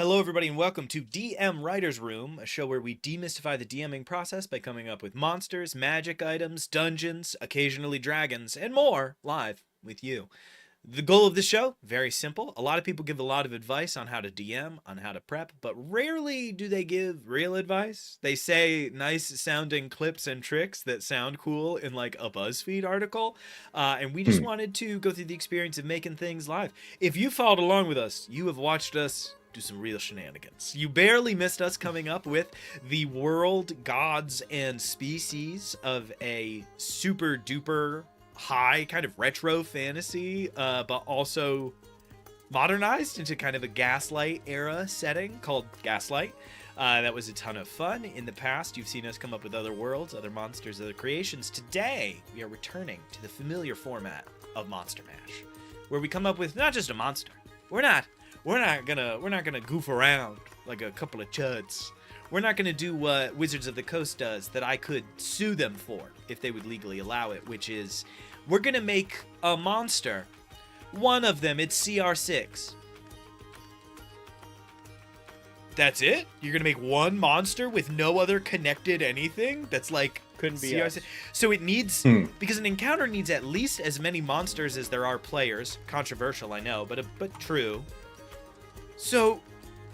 Hello, everybody, and welcome to DM Writer's Room, a show where we demystify the DMing process by coming up with monsters, magic items, dungeons, occasionally dragons, and more live with you. The goal of the show, very simple. A lot of people give a lot of advice on how to DM, on how to prep, but rarely do they give real advice. They say nice sounding clips and tricks that sound cool in like a BuzzFeed article, and we just wanted to go through the experience of making things live. If you followed along with us, you have watched us do some real shenanigans. You barely missed us coming up with the world, gods, and species of a super duper high kind of retro fantasy, but also modernized into kind of a Gaslight era setting called Gaslight. That was a ton of fun. In the past, you've seen us come up with other worlds, other monsters, other creations. Today, we are returning to the familiar format of Monster Mash, where we come up with not just a monster. We're not gonna goof around like a couple of chuds. We're not gonna do what Wizards of the Coast does that I could sue them for if they would legally allow it, which is we're gonna make a monster. One of them, it's CR6. That's it? You're gonna make one monster with no other connected anything? That's like couldn't be CR6. us. So it needs because an encounter needs at least as many monsters as there are players. Controversial, I know, but true. So,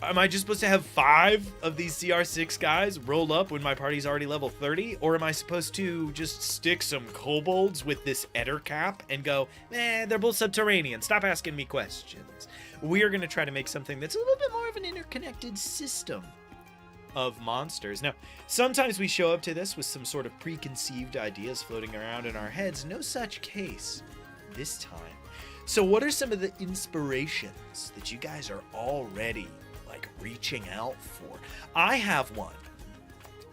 am I just supposed to have 5 of these CR6 guys roll up when my party's already level 30? Or am I supposed to just stick some kobolds with this Eder cap and go, they're both subterranean, stop asking me questions? We are going to try to make something that's a little bit more of an interconnected system of monsters. Now, sometimes we show up to this with some sort of preconceived ideas floating around in our heads. No such case this time. So what are some of the inspirations that you guys are already like reaching out for? I have one,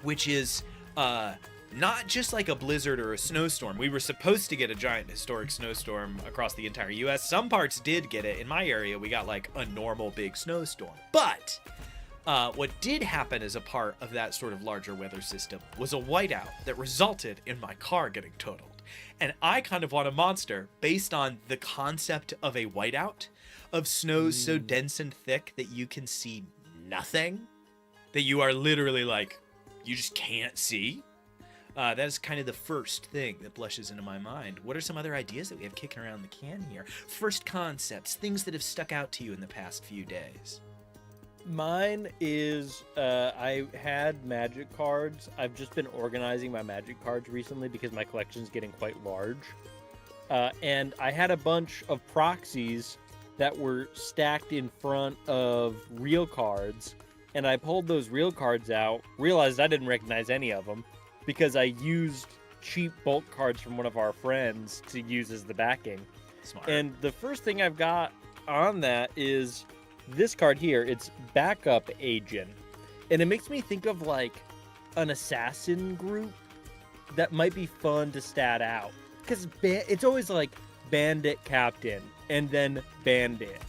which is not just like a blizzard or a snowstorm. We were supposed to get a giant historic snowstorm across the entire US. Some parts did get it. In my area, we got like a normal big snowstorm. But what did happen as a part of that sort of larger weather system was a whiteout that resulted in my car getting totaled. And I kind of want a monster based on the concept of a whiteout, of snow so dense and thick that you can see nothing, that you are literally like, you just can't see. That is kind of the first thing that blushes into my mind. What are some other ideas that we have kicking around the can here? First concepts, things that have stuck out to you in the past few days. Mine is, I had magic cards. I've just been organizing my magic cards recently because my collection's getting quite large. And I had a bunch of proxies that were stacked in front of real cards. And I pulled those real cards out, realized I didn't recognize any of them because I used cheap bulk cards from one of our friends to use as the backing. Smart. And the first thing I've got on that is this card here. It's Backup Agent, and it makes me think of like an assassin group that might be fun to stat out, because it's always like bandit captain and then bandit.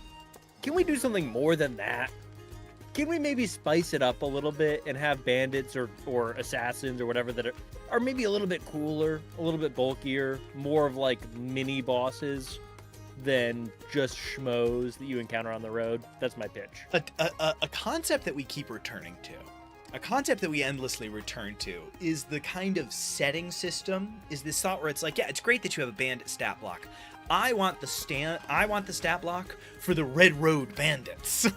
Can we do something more than that? Can we maybe spice it up a little bit and have bandits or assassins or whatever that are maybe a little bit cooler, a little bit bulkier, more of like mini bosses than just schmoes that you encounter on the road? That's my pitch. A concept that we keep returning to, a concept that we endlessly return to, is the kind of setting system, is this thought where it's like, yeah, it's great that you have a bandit stat block. I want the stat block for the Red Road Bandits.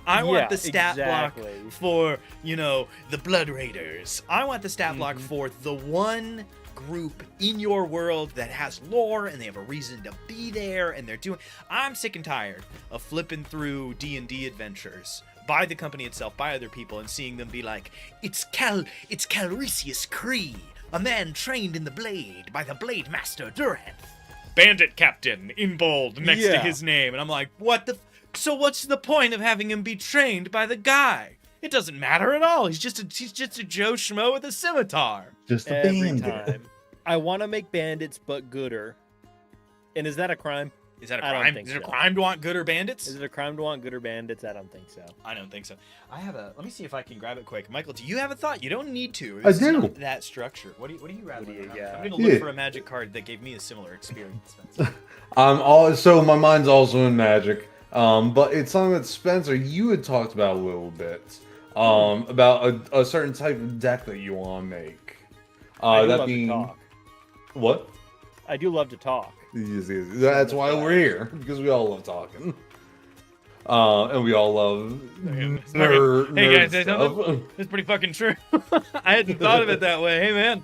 I want the stat block for, the Blood Raiders. I want the stat block for the one group in your world that has lore and they have a reason to be there and they're doing. I'm sick and tired of flipping through D&D adventures by the company itself, by other people, and seeing them be like, it's Calrissius Cree, a man trained in the blade by the Blade Master Duranth. Bandit Captain in bold next to his name. And I'm like, so what's the point of having him be trained by the guy? It doesn't matter at all. He's just a Joe Schmo with a scimitar. Just a Every bandit. time. I want to make bandits but gooder. And is that a crime? Is that a I don't crime? think Is it a so. crime to want gooder bandits? Is it a crime to want gooder bandits? I don't think so. I don't think so. Let me see if I can grab it quick. Michael, do you have a thought? You don't need to. I It's do. not that structure. What do you rattling around? got? I'm going to look Yeah. for a magic card that gave me a similar experience. Spencer. So my mind's also in magic. But it's something that Spencer, you had talked about a little bit. About a certain type of deck that you want to make. I do That love being to talk. what? I do love to talk. Yes, yes. That's why we're here, because we all love talking. And we all love nerd Hey guys, say stuff. something? It's pretty fucking true. I hadn't thought of it that way. Hey man,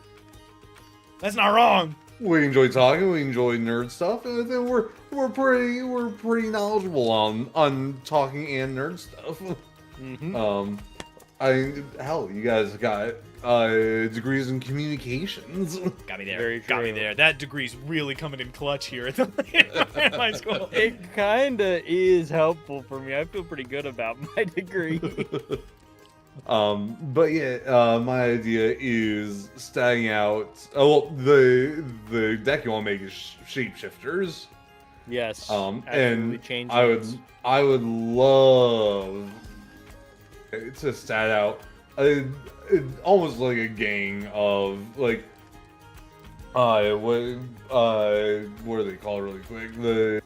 that's not wrong. We enjoy talking. We enjoy nerd stuff, and then we're pretty knowledgeable on talking and nerd stuff. Mm-hmm. Hell, you guys got degrees in communications. Got me there. Very Got me true. there. That degree's really coming in clutch here at my school. It kinda is helpful for me. I feel pretty good about my degree. But yeah, my idea is stacking out. Oh, well, the deck you want to make is shapeshifters. Yes. And absolutely change I would love to stat out almost like a gang of like what do they call it really quick, the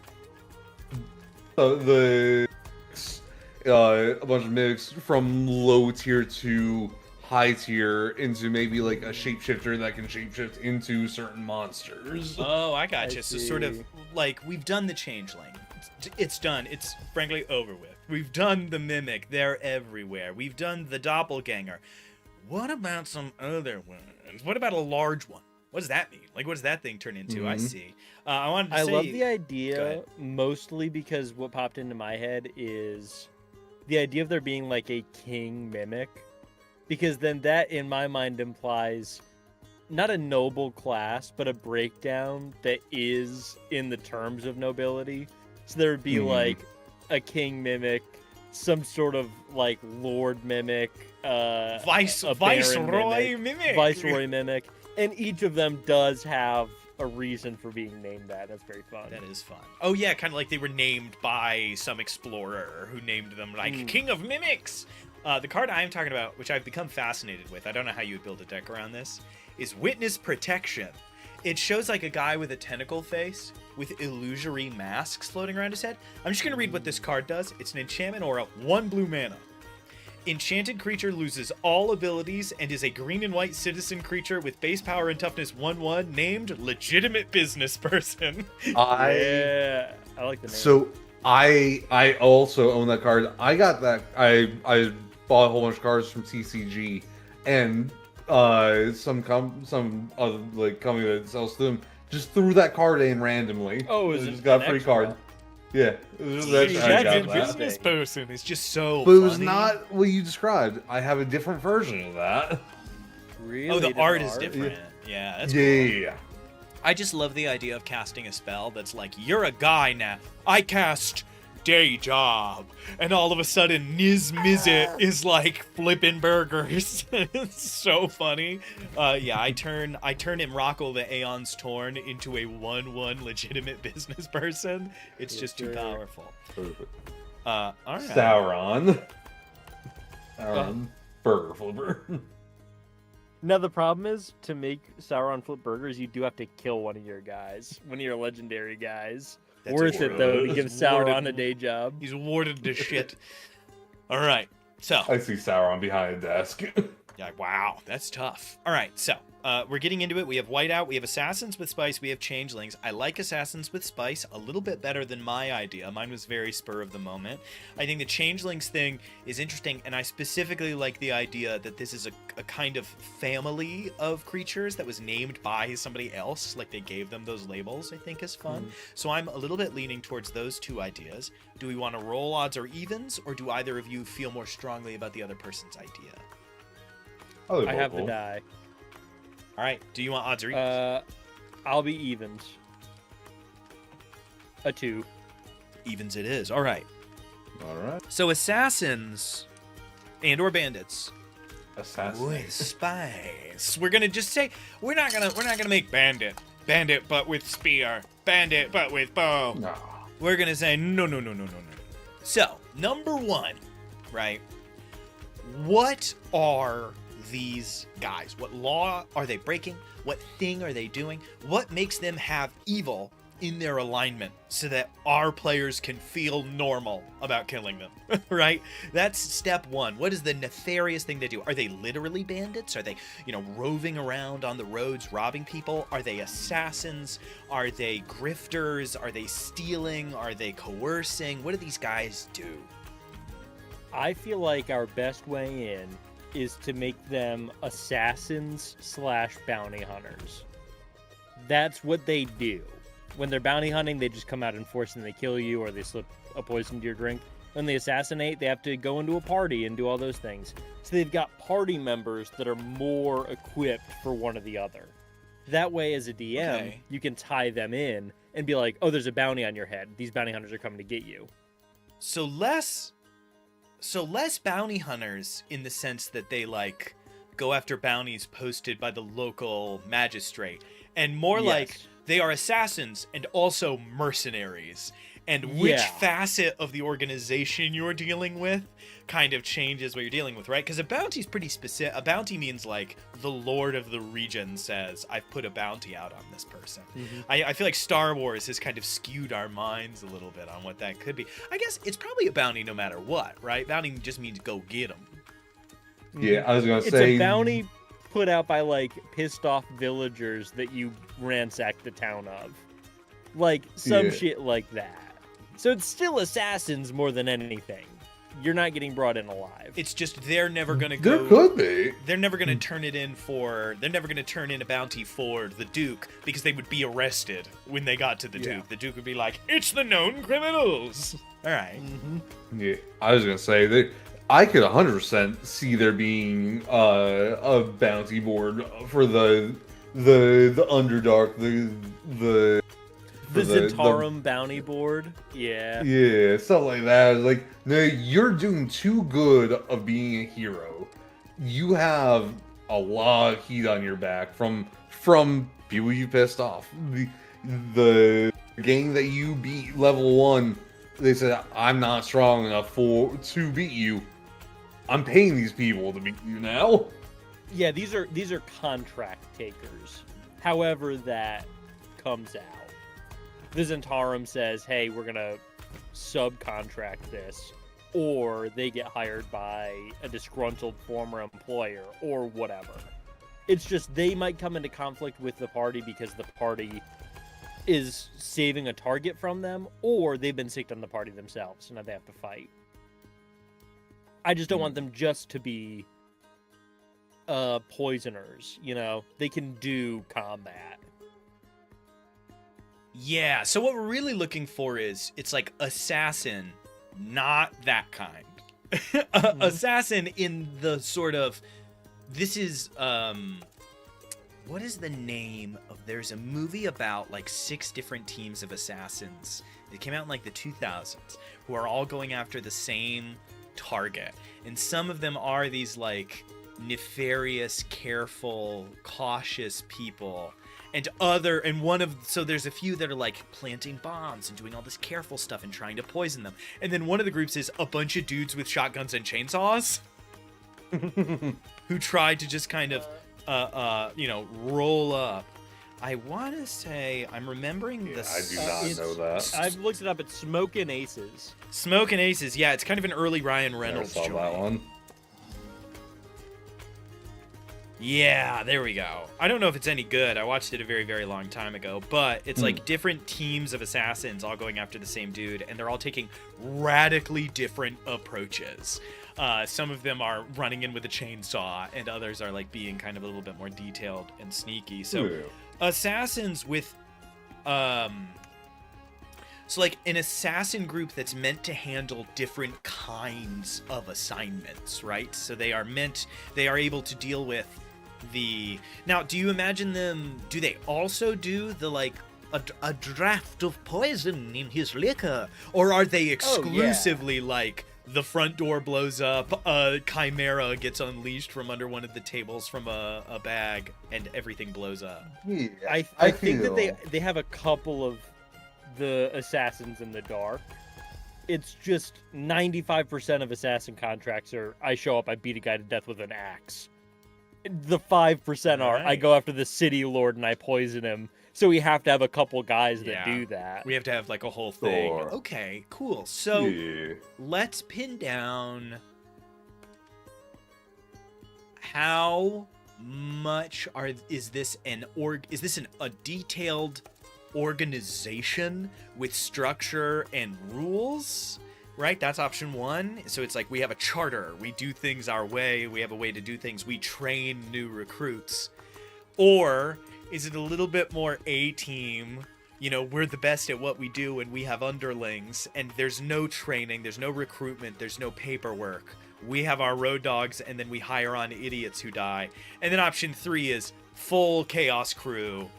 a bunch of mimics from low tier to high tier into maybe like a shapeshifter that can shapeshift into certain monsters. Oh, I gotcha. I So sort of see. like we've done the changeling. It's done. It's frankly over with. We've done the mimic. They're everywhere. We've done the doppelganger. What about some other ones? What about a large one? What does that mean? Like, what does that thing turn into? I Mhm. see. I wanted to I say. love the Go idea ahead. mostly because what popped into my head is the idea of there being like a king mimic, because then that in my mind implies not a noble class but a breakdown that is in the terms of nobility. So there would be Mhm. like a king mimic, some sort of like lord mimic, a baron Viceroy mimic. viceroy mimic, and each of them does have a reason for being named that. That's very fun. That is fun. Oh yeah, kind of like they were named by some explorer who named them like King of Mimics. The card I'm talking about, which I've become fascinated with, I don't know how you would build a deck around this, is Witness Protection. It shows like a guy with a tentacle face with illusory masks floating around his head. I'm just going to read what this card does. It's an enchantment aura, 1 blue mana. Enchanted creature loses all abilities and is a green and white citizen creature with base power and toughness 1/1 named Legitimate Business Person. Yeah, I like the name. So I also own that card. I got that. I bought a whole bunch of cards from TCG, and some other like company that sells them just threw that card in randomly. Oh, is They it just got a an free extra? card. Yeah, it was just extra. I That's got interesting. that. Business Person is just so But it was funny. not what you described. I have a different version of that. Really? Oh, the Different art is different. Yeah, that's cool. Yeah. I just love the idea of casting a spell that's like, you're a guy now. I cast Day Job. And all of a sudden, Niz Mizzet is like flipping burgers. It's so funny. Yeah, I turn Imrakul the Aeon's Torn into a 1/1 legitimate business person. It's Yes, just too sir. powerful. Perfect. All right. Sauron. Burger flipper. Now the problem is to make Sauron flip burgers, you do have to kill one of your guys, one of your legendary guys. That's Worth it though to worth give it. Sauron a day job. He's awarded to shit. All right. So. I see Sauron behind a desk. Yeah, wow, that's tough. All right, so we're getting into it. We have Whiteout, we have Assassins with Spice, we have Changelings. I like Assassins with Spice a little bit better than my idea. Mine was very spur of the moment. I think the Changelings thing is interesting, and I specifically like the idea that this is a kind of family of creatures that was named by somebody else. Like they gave them those labels, I think is fun. So I'm a little bit leaning towards those two ideas. Do we want to roll odds or evens, or do either of you feel more strongly about the other person's idea? I have the die. All right. Do you want odds or evens? I'll be evens. A 2. Evens it is. All right. All right. So assassins and/or bandits Assassin. with spice. We're gonna just say we're not gonna make bandit, but with spear, bandit, but with bow. No. We're gonna say no. So number one, right? What are these guys? What law are they breaking? What thing are they doing? What makes them have evil in their alignment so that our players can feel normal about killing them, right? That's step one. What is the nefarious thing they do? Are they literally bandits? Are they, roving around on the roads robbing people? Are they assassins? Are they grifters? Are they stealing? Are they coercing? What do these guys do? I feel like our best way in is to make them assassins / bounty hunters. That's what they do. When they're bounty hunting, they just come out in force and they kill you, or they slip a poison to your drink. When they assassinate, they have to go into a party and do all those things. So they've got party members that are more equipped for one or the other. That way, as a DM, you can tie them in and be like, oh, there's a bounty on your head. These bounty hunters are coming to get you. So less bounty hunters in the sense that they go after bounties posted by the local magistrate, and more like they are assassins and also mercenaries. And which facet of the organization you're dealing with kind of changes what you're dealing with, right? Because a bounty is pretty specific. A bounty means the Lord of the region says, I've put a bounty out on this person. Mm-hmm. I feel like Star Wars has kind of skewed our minds a little bit on what that could be. I guess it's probably a bounty no matter what, right? Bounty just means go get them. Yeah, I was going to say... It's a bounty put out by, pissed off villagers that you ransack the town of. Some shit like that. So it's still assassins more than anything. You're not getting brought in alive. It's just they're never going to go... There could be. They're never going to turn it in for... They're never going to turn in a bounty for the Duke because they would be arrested when they got to the Duke. The Duke would be like, it's the known criminals. All right. Mm-hmm. Yeah, I was going to say, I could 100% see there being a bounty board for the Underdark, the Zentarum bounty board. Yeah, stuff like that. No, you're doing too good of being a hero. You have a lot of heat on your back from people you pissed off. The gang that you beat level 1, they said, I'm not strong enough to beat you. I'm paying these people to beat you now. Yeah, these are contract takers. However that comes out. The Zentarum says, hey, we're going to subcontract this, or they get hired by a disgruntled former employer, or whatever. It's just they might come into conflict with the party because the party is saving a target from them, or they've been sicked on the party themselves, so now they have to fight. I just don't want them just to be poisoners, They can do combat. Yeah, so what we're really looking for is, it's assassin, not that kind. Assassin in the sort of, this is, what is the name of, there's a movie about 6 different teams of assassins. It came out in the 2000s, who are all going after the same target. And some of them are these nefarious, careful, cautious people. So there's a few that are planting bombs and doing all this careful stuff and trying to poison them. And then one of the groups is a bunch of dudes with shotguns and chainsaws who try to just kind of, roll up. I want to say, I'm remembering I do not know that. I've looked it up. It's Smokin' Aces. Smokin' Aces, yeah, it's kind of an early Ryan Reynolds joint. That one. Yeah, there we go. I don't know if it's any good. I watched it a very, very long time ago, but it's different teams of assassins all going after the same dude, and they're all taking radically different approaches. Some of them are running in with a chainsaw, and others are being kind of a little bit more detailed and sneaky. So assassins with an assassin group that's meant to handle different kinds of assignments, right? So they are able to deal with now, do you imagine them, do they also do the a draft of poison in his liquor, or are they exclusively the front door blows up, a chimera gets unleashed from under one of the tables from a bag, and everything blows up? Yeah, I think that they have a couple of the assassins in the dark. It's just 95% of assassin contracts are, I show up, I beat a guy to death with an axe. The 5% are, I go after the city lord and I poison him So we have to have a couple guys that Yeah. do that. We have to have like a whole thing. Sure. Okay, cool. So Yeah. let's pin down how much is this a detailed organization with structure and rules? Right? That's option 1. So it's like we have a charter. We do things our way. We have a way to do things. We train new recruits. Or is it a little bit more A-team? You know, we're the best at what we do and we have underlings and there's no training, there's no recruitment, there's no paperwork. We have our road dogs and then we hire on idiots who die. And then option 3 is full chaos crew.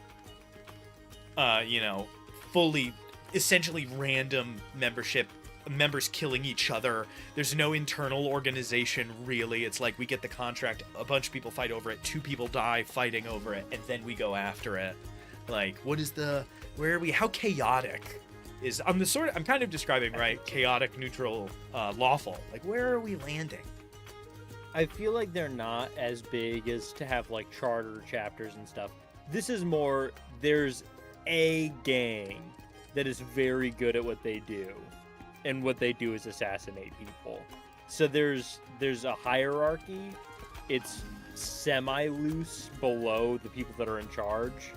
You know, fully, essentially random members killing each other. There's no internal organization, really. It's like we get the contract, a bunch of people fight over it, 2 people die fighting over it, and then we go after it. Like, where are we? How chaotic is, I'm kind of describing, right? Chaotic, neutral, lawful. Like, where are we landing? I feel like they're not as big as to have like charter chapters and stuff. This is more, there's a gang that is very good at what they do, and what they do is assassinate people. So there's a hierarchy. It's semi-loose below the people that are in charge,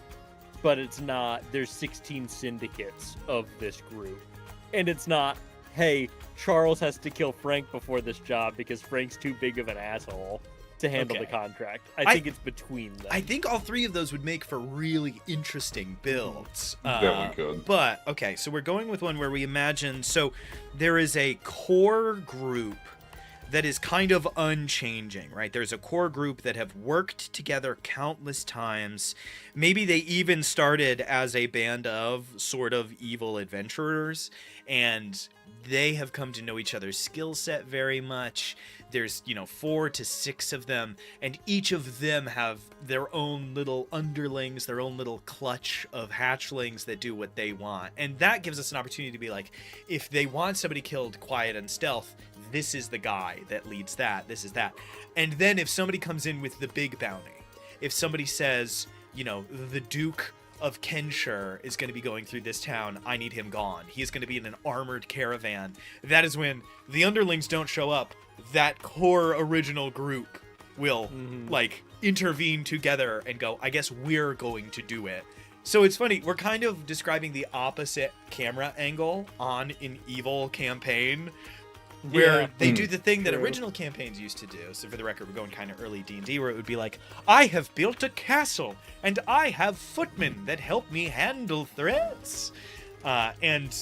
but it's not, there's 16 syndicates of this group. And it's not, hey, Charles has to kill Frank before this job because Frank's too big of an asshole to handle the contract. I think it's between them. I think all 3 of those would make for really interesting builds. That we could. But, okay, so we're going with one where we imagine, so there is a core group that is kind of unchanging, right? There's a core group that have worked together countless times. Maybe they even started as a band of sort of evil adventurers, and they have come to know each other's skill set very much. There's, 4 to 6 of them, and each of them have their own little underlings, their own little clutch of hatchlings that do what they want. And that gives us an opportunity to be like, if they want somebody killed quiet and stealth, this is the guy that leads that, this is that. And then if somebody comes in with the big bounty, if somebody says, the Duke of Kenshire is going to be going through this town, I need him gone, he's going to be in an armored caravan, that is when the underlings don't show up. That core original group will intervene together and go, I guess we're going to do it. So it's funny, we're kind of describing the opposite camera angle on an evil campaign where they do the thing that original campaigns used to do. So for the record, we're going kind of early D&D where it would be like, I have built a castle and I have footmen that help me handle threats. And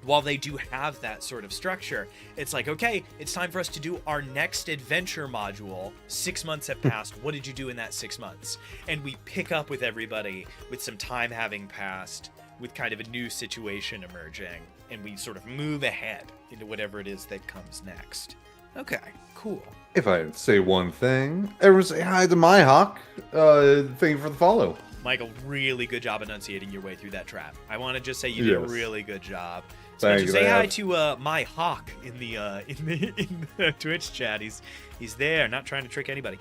while they do have that sort of structure, it's like, okay, it's time for us to do our next adventure module. 6 months have passed. What did you do in that 6 months? And we pick up with everybody with some time having passed, with kind of a new situation emerging, and we sort of move ahead into whatever it is that comes next. Okay, cool. If I say one thing, everyone say hi to my hawk. Thank you for the follow. Michael, really good job enunciating your way through that trap. I want to just say you did a really good job. Thank you. Say hi to my hawk in the Twitch chat. He's there, not trying to trick anybody.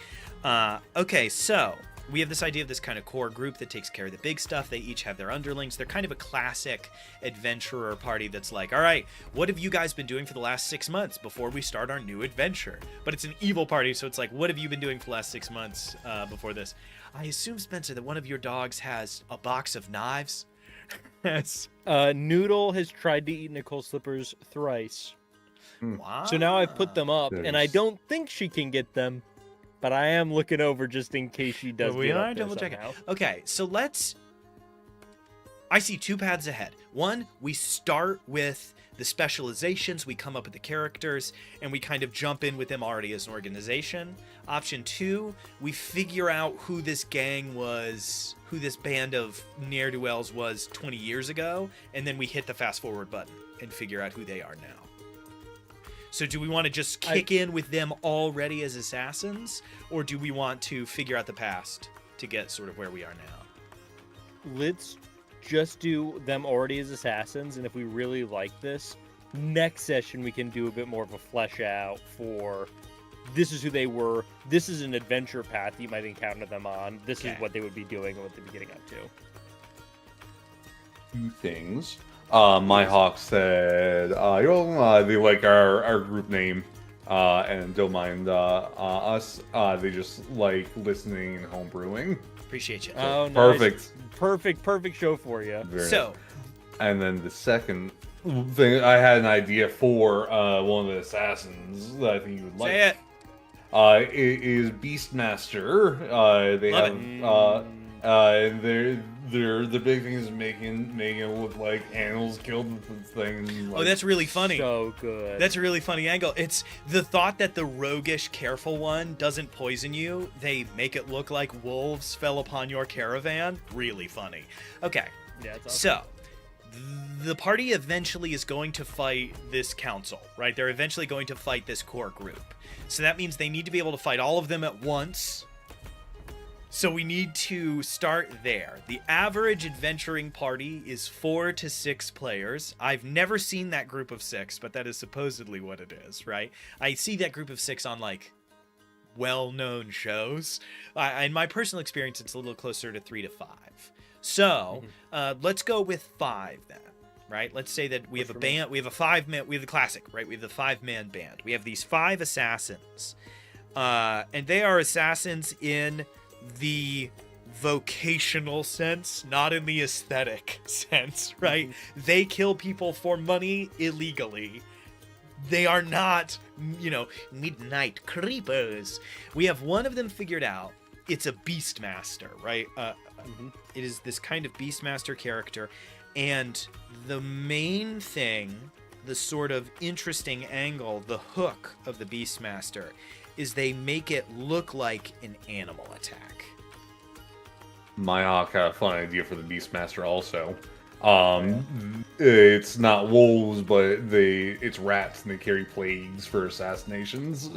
Okay, so we have this idea of this kind of core group that takes care of the big stuff. They each have their underlings. They're kind of a classic adventurer party that's like, all right, what have you guys been doing for the last 6 months before we start our new adventure? But it's an evil party, so it's like, what have you been doing for the last 6 months before this? I assume, Spencer, that one of your dogs has a box of knives? Yes. Noodle has tried to eat Nicole Slippers thrice. Wow. So now I've put them up, and I don't think she can get them, but I am looking over just in case she does. We get are up there double checking. somehow. Okay, so I see 2 paths ahead. One, we start with the specializations, we come up with the characters, and we kind of jump in with them already as an organization. Option 2, we figure out who this gang was, who this band of ne'er-do-wells was 20 years ago, and then we hit the fast forward button and figure out who they are now. So do we want to just kick in with them already as assassins, or do we want to figure out the past to get sort of where we are now? Let's just do them already as assassins, and if we really like this, next session we can do a bit more of a flesh out for this is who they were, this is an adventure path you might encounter them on, this is what they would be doing and what they'd be getting up to. two things. My Hawk said, they like our group name, and don't mind us. They just like listening and homebrewing. Appreciate you. Oh, nice. Perfect show for you. Very So, nice. And then the second thing, I had an idea for one of the assassins that I think you would like. say it. It is Beastmaster. They Love have and they're the big thing is making it look like animals killed with things. Like, Oh, that's really funny. So good. That's a really funny angle. It's the thought that the roguish, careful one doesn't poison you. They make it look like wolves fell upon your caravan. Really funny. Okay, yeah, it's awesome. so the party eventually is going to fight this council, right? They're eventually going to fight this core group. So that means they need to be able to fight all of them at once. So we need to start there. The average adventuring party is 4 to 6 players. I've never seen that group of 6, but that is supposedly what it is, right? I see that group of 6 on, like, well-known shows. In my personal experience, it's a little closer to 3 to 5. So let's go with 5 then, right? Let's say that we have a band. We have a 5-man. We have the classic, right? We have the 5-man band. We have these 5 assassins, and they are assassins in the vocational sense, not in the aesthetic sense, right? They kill people for money illegally. They are not, midnight creepers. We have one of them figured out. It's a Beastmaster, right? It is this kind of Beastmaster character. And the main thing, the sort of interesting angle, the hook of the Beastmaster, is they make it look like an animal attack. My Hawk had a fun idea for the Beastmaster also. It's not wolves, but it's rats, and they carry plagues for assassinations.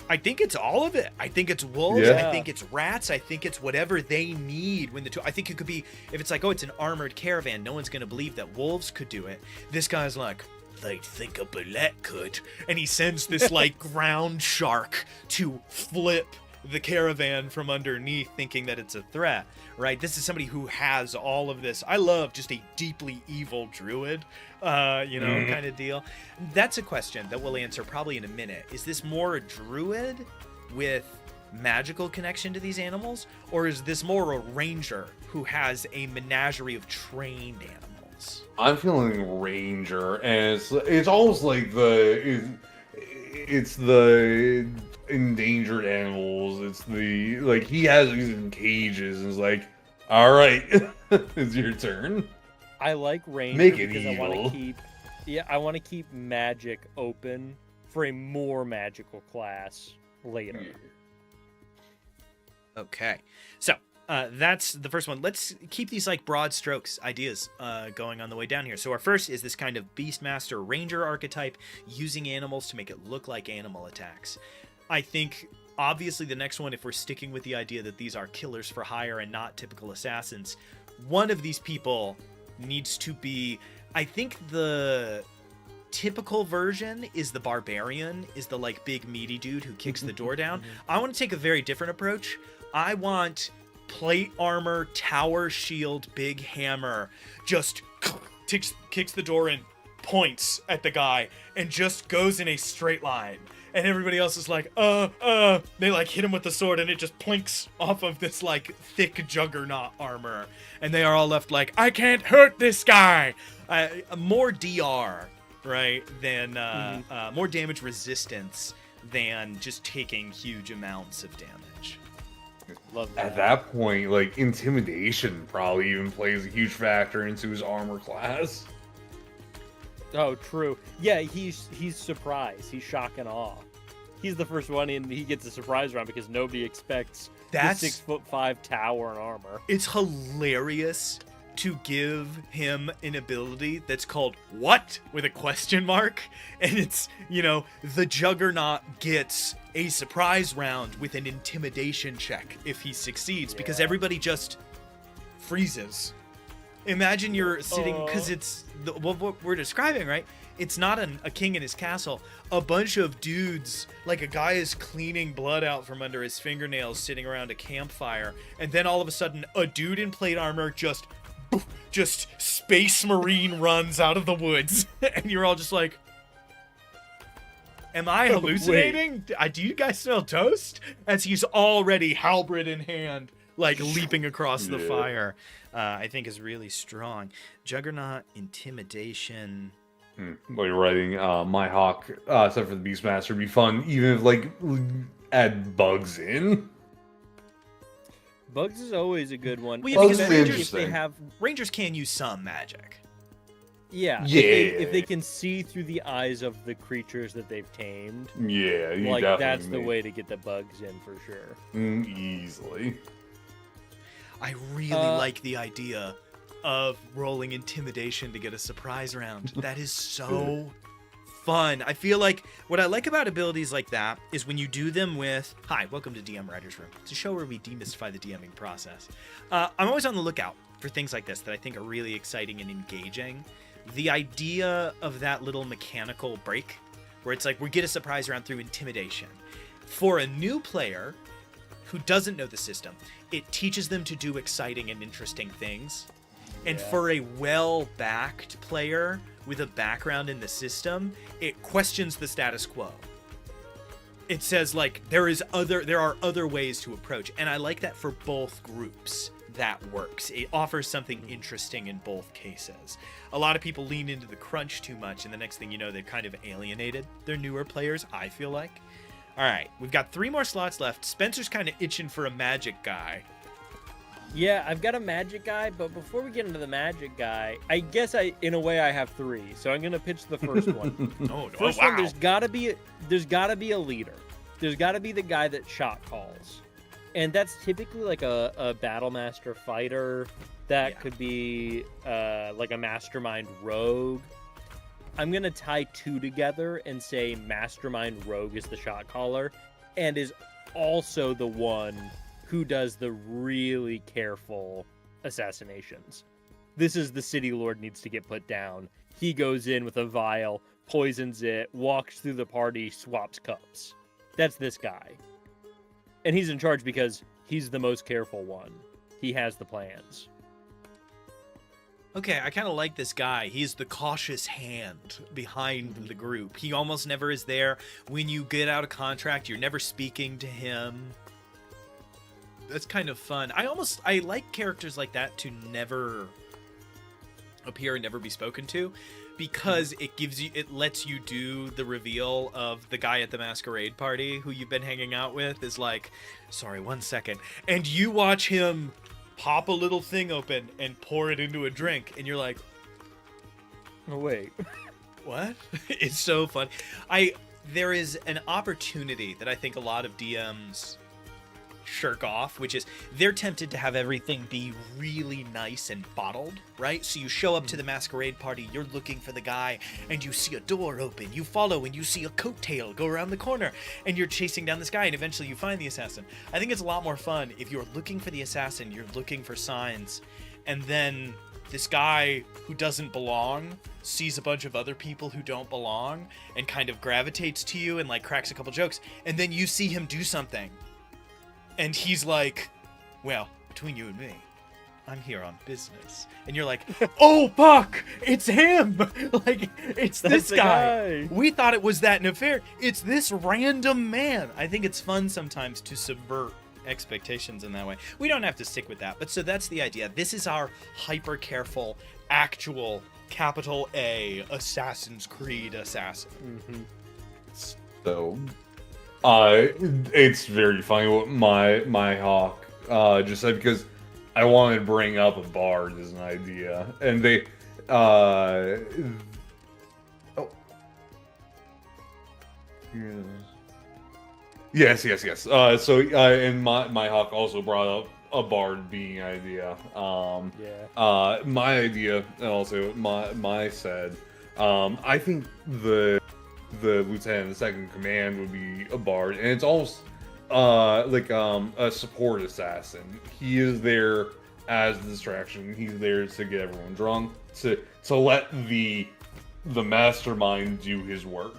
I think it's all of it. I think it's wolves. Yeah. I think it's rats. I think it's whatever they need when I think it could be, if it's like, oh, it's an armored caravan, no one's going to believe that wolves could do it. This guy's like, they'd think a bullet could. And he sends this, like, ground shark to flip the caravan from underneath, thinking that it's a threat, right? This is somebody who has all of this. I love just a deeply evil druid, kind of deal. That's a question that we'll answer probably in a minute. Is this more a druid with magical connection to these animals, or is this more a ranger who has a menagerie of trained animals? I'm feeling ranger, and it's almost like it's the endangered animals. It's the, like, he has these in cages, and it's like, all right, it's your turn. I like ranger Make it because evil. I want to keep magic open for a more magical class later. Okay, so that's the first one. Let's keep these, like, broad strokes ideas going on the way down here. So our first is this kind of Beastmaster Ranger archetype, using animals to make it look like animal attacks. I think, obviously, the next one, if we're sticking with the idea that these are killers for hire and not typical assassins, one of these people needs to be, I think the typical version is the barbarian, is the, like, big meaty dude who kicks the door down. I want to take a very different approach. I want plate armor, tower shield, big hammer, just kicks the door in, points at the guy, and just goes in a straight line. And everybody else is like, they, like, hit him with the sword, and it just plinks off of this, like, thick juggernaut armor. And they are all left like, I can't hurt this guy! More DR, right, than, more damage resistance than just taking huge amounts of damage. Love that. At that point, like, intimidation probably even plays a huge factor into his armor class. Oh, true. Yeah, he's surprised. He's shock and awe. He's the first one in. He gets a surprise round because nobody expects the 6'5" tower and armor. It's hilarious to give him an ability that's called what with a question mark, and it's, the juggernaut gets a surprise round with an intimidation check if he succeeds, because everybody just freezes. Imagine you're sitting, because it's what we're describing, right? It's not a king in his castle. A bunch of dudes, like a guy is cleaning blood out from under his fingernails sitting around a campfire, and then all of a sudden a dude in plate armor just just Space Marine runs out of the woods, and you're all just like, am I hallucinating? Do you guys smell toast? As he's already halberd in hand, like leaping across the fire, I think is really strong. Juggernaut, intimidation. While you're writing, my hawk, except for the Beastmaster, would be fun, even if, like, add bugs in. Bugs is always a good one. Well, yeah, because Bugs is Rangers, interesting. they have, Rangers can use some magic. yeah, Yeah. if they can see through the eyes of the creatures that they've tamed, Yeah, you like definitely that's the need- way to get the bugs in for sure. Easily. I really like the idea of rolling intimidation to get a surprise round. That is so fun. I feel like what I like about abilities like that is when you do them with, hi, welcome to DM Writer's Room. It's a show where we demystify the DMing process. I'm always on the lookout for things like this that I think are really exciting and engaging. The idea of that little mechanical break where it's like we get a surprise round through intimidation. For a new player who doesn't know the system, it teaches them to do exciting and interesting things. And for a well-backed player with a background in the system, it questions the status quo. It says, like, there are other ways to approach. And I like that for both groups. That works. It offers something interesting in both cases. A lot of people lean into the crunch too much, and the next thing you know, they've kind of alienated their newer players, I feel like. All right, we've got 3 more slots left. Spencer's kind of itching for a magic guy. Yeah, I've got a magic guy, but before we get into the magic guy, I guess in a way I have 3. So I'm gonna pitch the first one. First one, there's gotta be a leader. There's gotta be the guy that shot calls, and that's typically like a battle master fighter. That could be like a mastermind rogue. I'm gonna tie 2 together and say mastermind rogue is the shot caller, and is also the one who does the really careful assassinations. This is the city lord needs to get put down. He goes in with a vial, poisons it, walks through the party, swaps cups. That's this guy. And he's in charge because he's the most careful one. He has the plans. Okay, I kind of like this guy. He's the cautious hand behind the group. He almost never is there. When you get out of contract, you're never speaking to him. That's kind of fun. I like characters like that to never appear and never be spoken to, because it lets you do the reveal of the guy at the masquerade party who you've been hanging out with is like, sorry, 1 second. And you watch him pop a little thing open and pour it into a drink, and you're like, Oh, wait. what? It's so fun. There is an opportunity that I think a lot of DMs shirk off, which is they're tempted to have everything be really nice and bottled, right? So you show up to the masquerade party, you're looking for the guy, and you see a door open, you follow, and you see a coattail go around the corner, and you're chasing down this guy, and eventually you find the assassin. I think it's a lot more fun if you're looking for the assassin, you're looking for signs, and then this guy who doesn't belong sees a bunch of other people who don't belong and kind of gravitates to you and like cracks a couple jokes, and then you see him do something. And he's like, well, between you and me, I'm here on business. And you're like, oh, fuck, it's him. Like, it's this guy. We thought it was that nefarious. It's this random man. I think it's fun sometimes to subvert expectations in that way. We don't have to stick with that. But so that's the idea. This is our hyper careful, actual, capital A, Assassin's Creed assassin. Mm-hmm. So... it's very funny what my hawk just said, because I wanted to bring up a bard as an idea, and they yes. So and my hawk also brought up a bard being an idea. My idea, and also my said, I think the lieutenant in the second command would be a bard, and it's almost like a support assassin. He is there as a distraction. He's there to get everyone drunk, to let the mastermind do his work.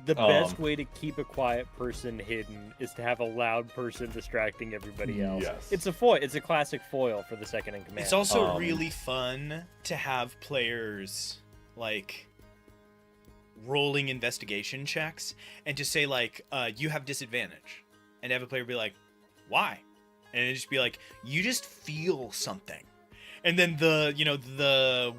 The best way to keep a quiet person hidden is to have a loud person distracting everybody else. Yes. It's a foil. It's a classic foil for the second in command. It's also really fun to have players like rolling investigation checks and just say like, you have disadvantage, and have a player be like, why? And it just be like, you just feel something, and then the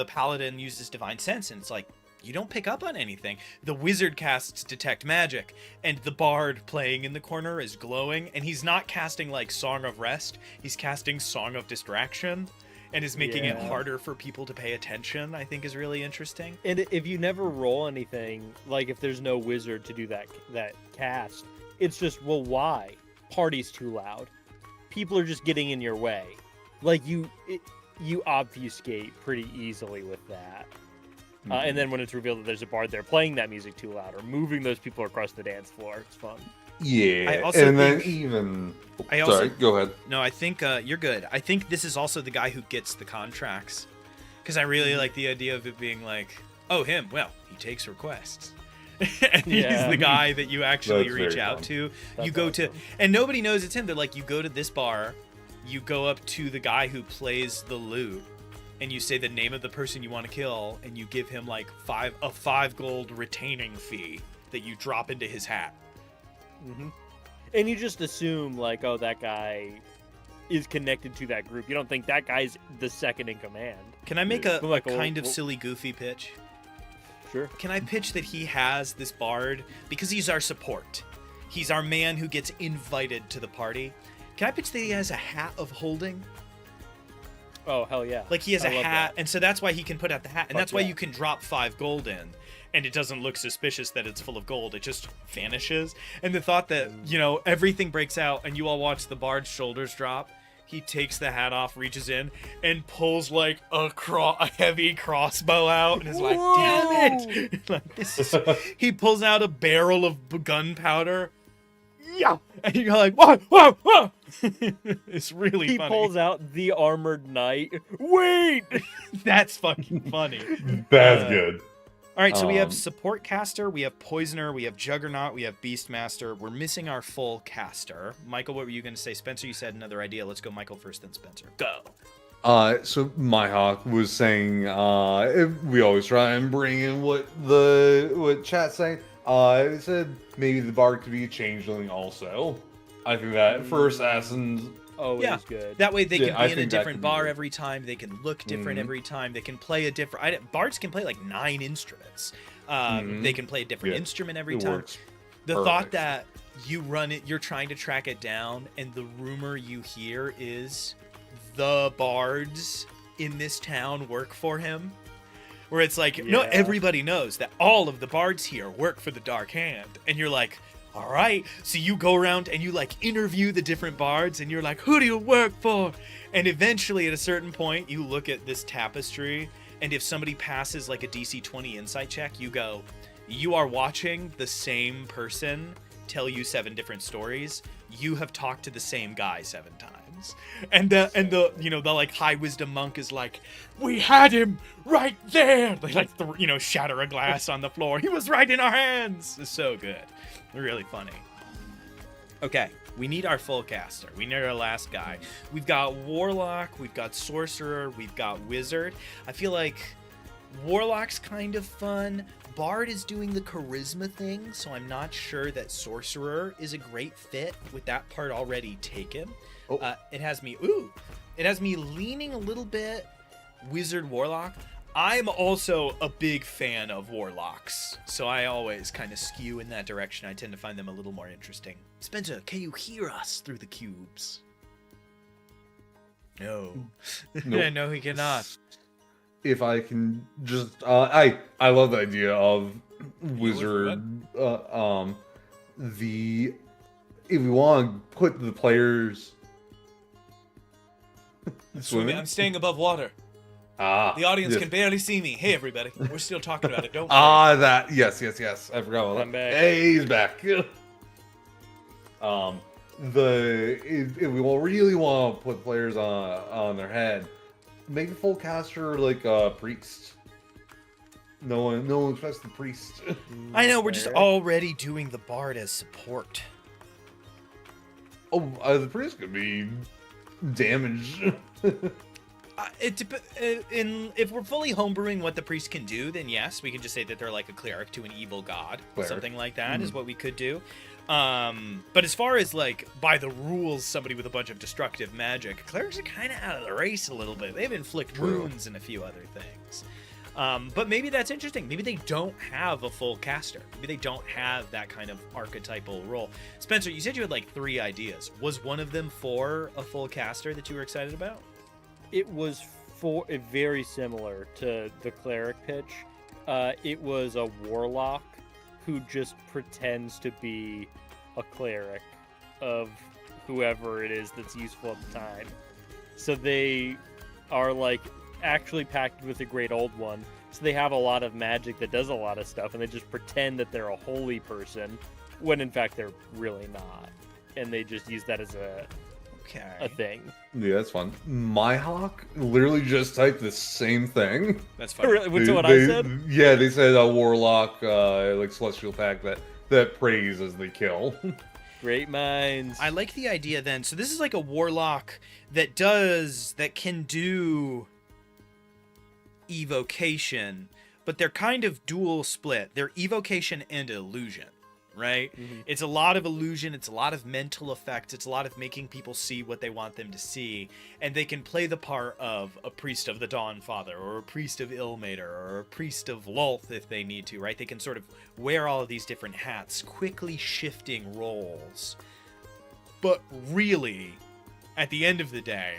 paladin uses divine sense, and it's like, you don't pick up on anything. The wizard casts detect magic, and the bard playing in the corner is glowing, and he's not casting like Song of Rest, he's casting Song of Distraction, and is making it harder for people to pay attention. I think is really interesting. And if you never roll anything, like if there's no wizard to do that cast, it's just, well, why? Party's too loud. People are just getting in your way. Like you obfuscate pretty easily with that. And then when it's revealed that there's a bard there playing that music too loud or moving those people across the dance floor, it's fun. Yeah, sorry, go ahead. No, I think you're good. I think this is also the guy who gets the contracts, because I really like the idea of it being like, oh, him. Well, he takes requests, and he's the guy that you actually reach out to. You go to, and nobody knows it's him. They're like, you go to this bar, you go up to the guy who plays the lute, and you say the name of the person you want to kill, and you give him like a 5 gold retaining fee that you drop into his hat. Mm-hmm. And you just assume like, oh, that guy is connected to that group. You don't think that guy's the second in command. Can I make a kind of silly, goofy pitch? Sure. Can I pitch that he has this bard because he's our support? He's our man who gets invited to the party. Can I pitch that he has a hat of holding? Oh, hell yeah. Like he has a hat, and so that's why he can put out the hat, and that's why you can drop 5 gold in, and it doesn't look suspicious that it's full of gold. It just vanishes. And the thought that, everything breaks out, and you all watch the bard's shoulders drop. He takes the hat off, reaches in, and pulls like a heavy crossbow out, and is like, "Damn it!" Like, he pulls out a barrel of gunpowder. Yeah, and you're like, whoa! It's really funny. He pulls out the armored knight. Wait, that's fucking funny. That's good. All right, so we have support caster, we have poisoner, we have juggernaut, we have beastmaster. We're missing our full caster. Michael, what were you going to say? Spencer, you said another idea. Let's go Michael first, then Spencer. Go. So Myhawk was saying, we always try and bring in what chat's saying. It said maybe the bard could be a changeling also. I think that for assassins, good. That way they can be in a different bar every time. They can look different every time. They can play a different. Bards can play like 9 instruments. They can play a different instrument every time. The thought that you run it, you're trying to track it down, and the rumor you hear is the bards in this town work for him. Where it's like, no, everybody knows that all of the bards here work for the Dark Hand. And you're like, all right. So you go around and you like interview the different bards, and you're like, who do you work for? And eventually at a certain point, you look at this tapestry, and if somebody passes like a DC 20 insight check, you go, you are watching the same person tell you 7 different stories. You have talked to the same guy 7 times. And the like high wisdom monk is like, we had him right there. They like shatter a glass on the floor. He was right in our hands. It's so good. Really funny. Okay, we need our full caster. We need our last guy. We've got warlock, we've got sorcerer, we've got wizard. I feel like warlock's kind of fun. Bard is doing the charisma thing, so I'm not sure that sorcerer is a great fit with that part already taken. It has me leaning a little bit wizard warlock. I'm also a big fan of warlocks, so I always kind of skew in that direction. I tend to find them a little more interesting. Spencer, can you hear us through the cubes? No. Nope. No, he cannot. If I can just, I love the idea of wizard. If we want to put the players swimming, I'm staying above water. The audience can barely see me. Hey, everybody, we're still talking about it. Don't worry. Yes. I forgot about I'm that. back. Hey, he's back. If we really want to put players on their head, make the full caster like a priest. No one expects the priest. I know, we're just Cleric. already doing the bard as support. Oh, the priest could be damaged. If we're fully homebrewing what the priest can do, then yes, we can just say that they're like a cleric to an evil god. Cleric. Something like that is what we could do. But as far as like by the rules, somebody with a bunch of destructive magic, clerics are kind of out of the race a little bit. They've inflict True. wounds and a few other things. But maybe that's interesting. Maybe they don't have a full caster. Maybe they don't have that kind of archetypal role. Spencer, you said you had like 3 ideas. Was one of them for a full caster that you were excited about? It was very similar to the cleric pitch. It was a warlock who just pretends to be a cleric of whoever it is that's useful at the time. So they are like actually packed with a great old one. So they have a lot of magic that does a lot of stuff, and they just pretend that they're a holy person when in fact they're really not. And they just use that as a thing. Yeah, that's fun. My Hawk literally just typed the same thing. That's fine. Really? What's what I said? Yeah, they said a warlock, like celestial pack that prays as they kill. Great minds. I like the idea then. So this is like a warlock that can do evocation, but they're kind of dual split. They're evocation and illusion, right? Mhm. It's a lot of illusion, it's a lot of mental effects, it's a lot of making people see what they want them to see, and they can play the part of a priest of the Dawn Father, or a priest of Ilmater, or a priest of Lolth if they need to, right? They can sort of wear all of these different hats, quickly shifting roles. But really, at the end of the day,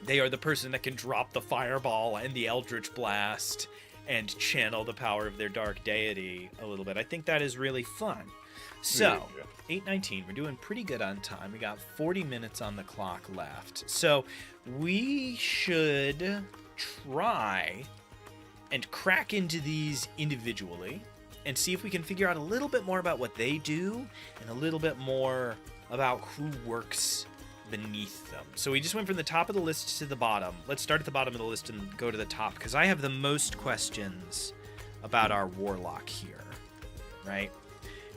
they are the person that can drop the fireball and the eldritch blast and channel the power of their dark deity a little bit. I think that is really fun. So, 8:19, we're doing pretty good on time. We got 40 minutes on the clock left. So, we should try and crack into these individually and see if we can figure out a little bit more about what they do and a little bit more about who works beneath them. So we just went from the top of the list to the bottom. Let's start at the bottom of the list and go to the top, because I have the most questions about our warlock here, right?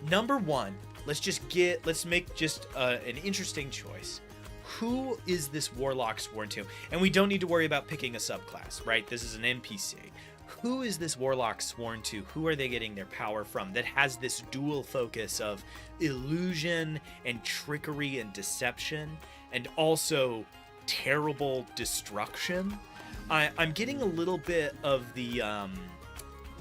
Number 1, let's make just an interesting choice. Who is this warlock sworn to? And we don't need to worry about picking a subclass, right? This is an NPC. Who is this warlock sworn to? Who are they getting their power from that has this dual focus of illusion and trickery and deception, and also terrible destruction? I'm getting a little bit of the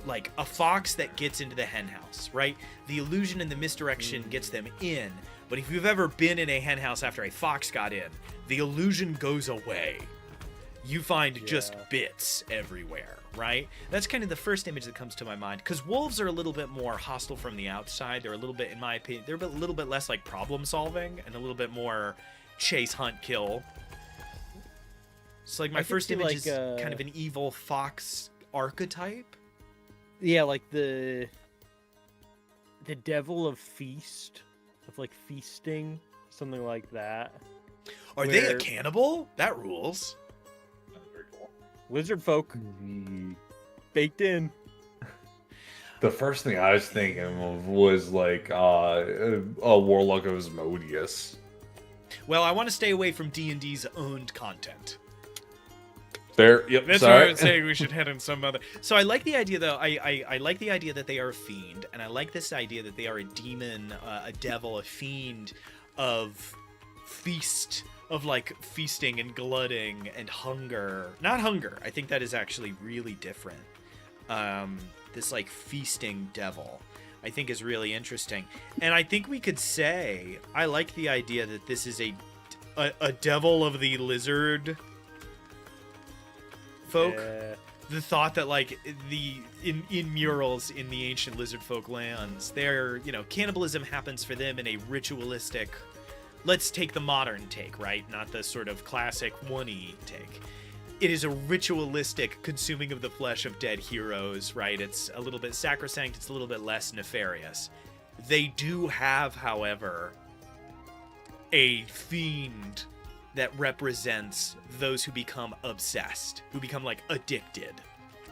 like a fox that gets into the henhouse, right? The illusion and the misdirection gets them in, but if you've ever been in a henhouse after a fox got in, the illusion goes away. You find just bits everywhere, right? That's kind of the first image that comes to my mind, because wolves are a little bit more hostile from the outside. They're a little bit, in my opinion, they're a little bit less like problem solving and a little bit more chase, hunt, kill. So like my first image is kind of an evil fox archetype. Yeah, like the devil of feast, of like feasting, something like that. Are they a cannibal? That rules. Very cool. Lizard folk baked in. The first thing I was thinking of was like a warlock of Asmodeus. Well, I want to stay away from D&D's owned content. Fair. Yep. That's sorry. why I was saying we should head in some other. So I like the idea, though. I like the idea that they are a fiend, and I like this idea that they are a demon, a devil, a fiend of feast, of like feasting and glutting and hunger. Not hunger. I think that is actually really different. This like feasting devil, I think, is really interesting, and I think we could say I like the idea that this is a devil of the lizard folk. Yeah. The thought that like in murals in the ancient lizard folk lands, they're, cannibalism happens for them in a ritualistic, let's take the modern take, right? Not the sort of classic one-y take. It is a ritualistic consuming of the flesh of dead heroes, right? It's a little bit sacrosanct, it's a little bit less nefarious. They do have, however, a fiend that represents those who become obsessed, who become like addicted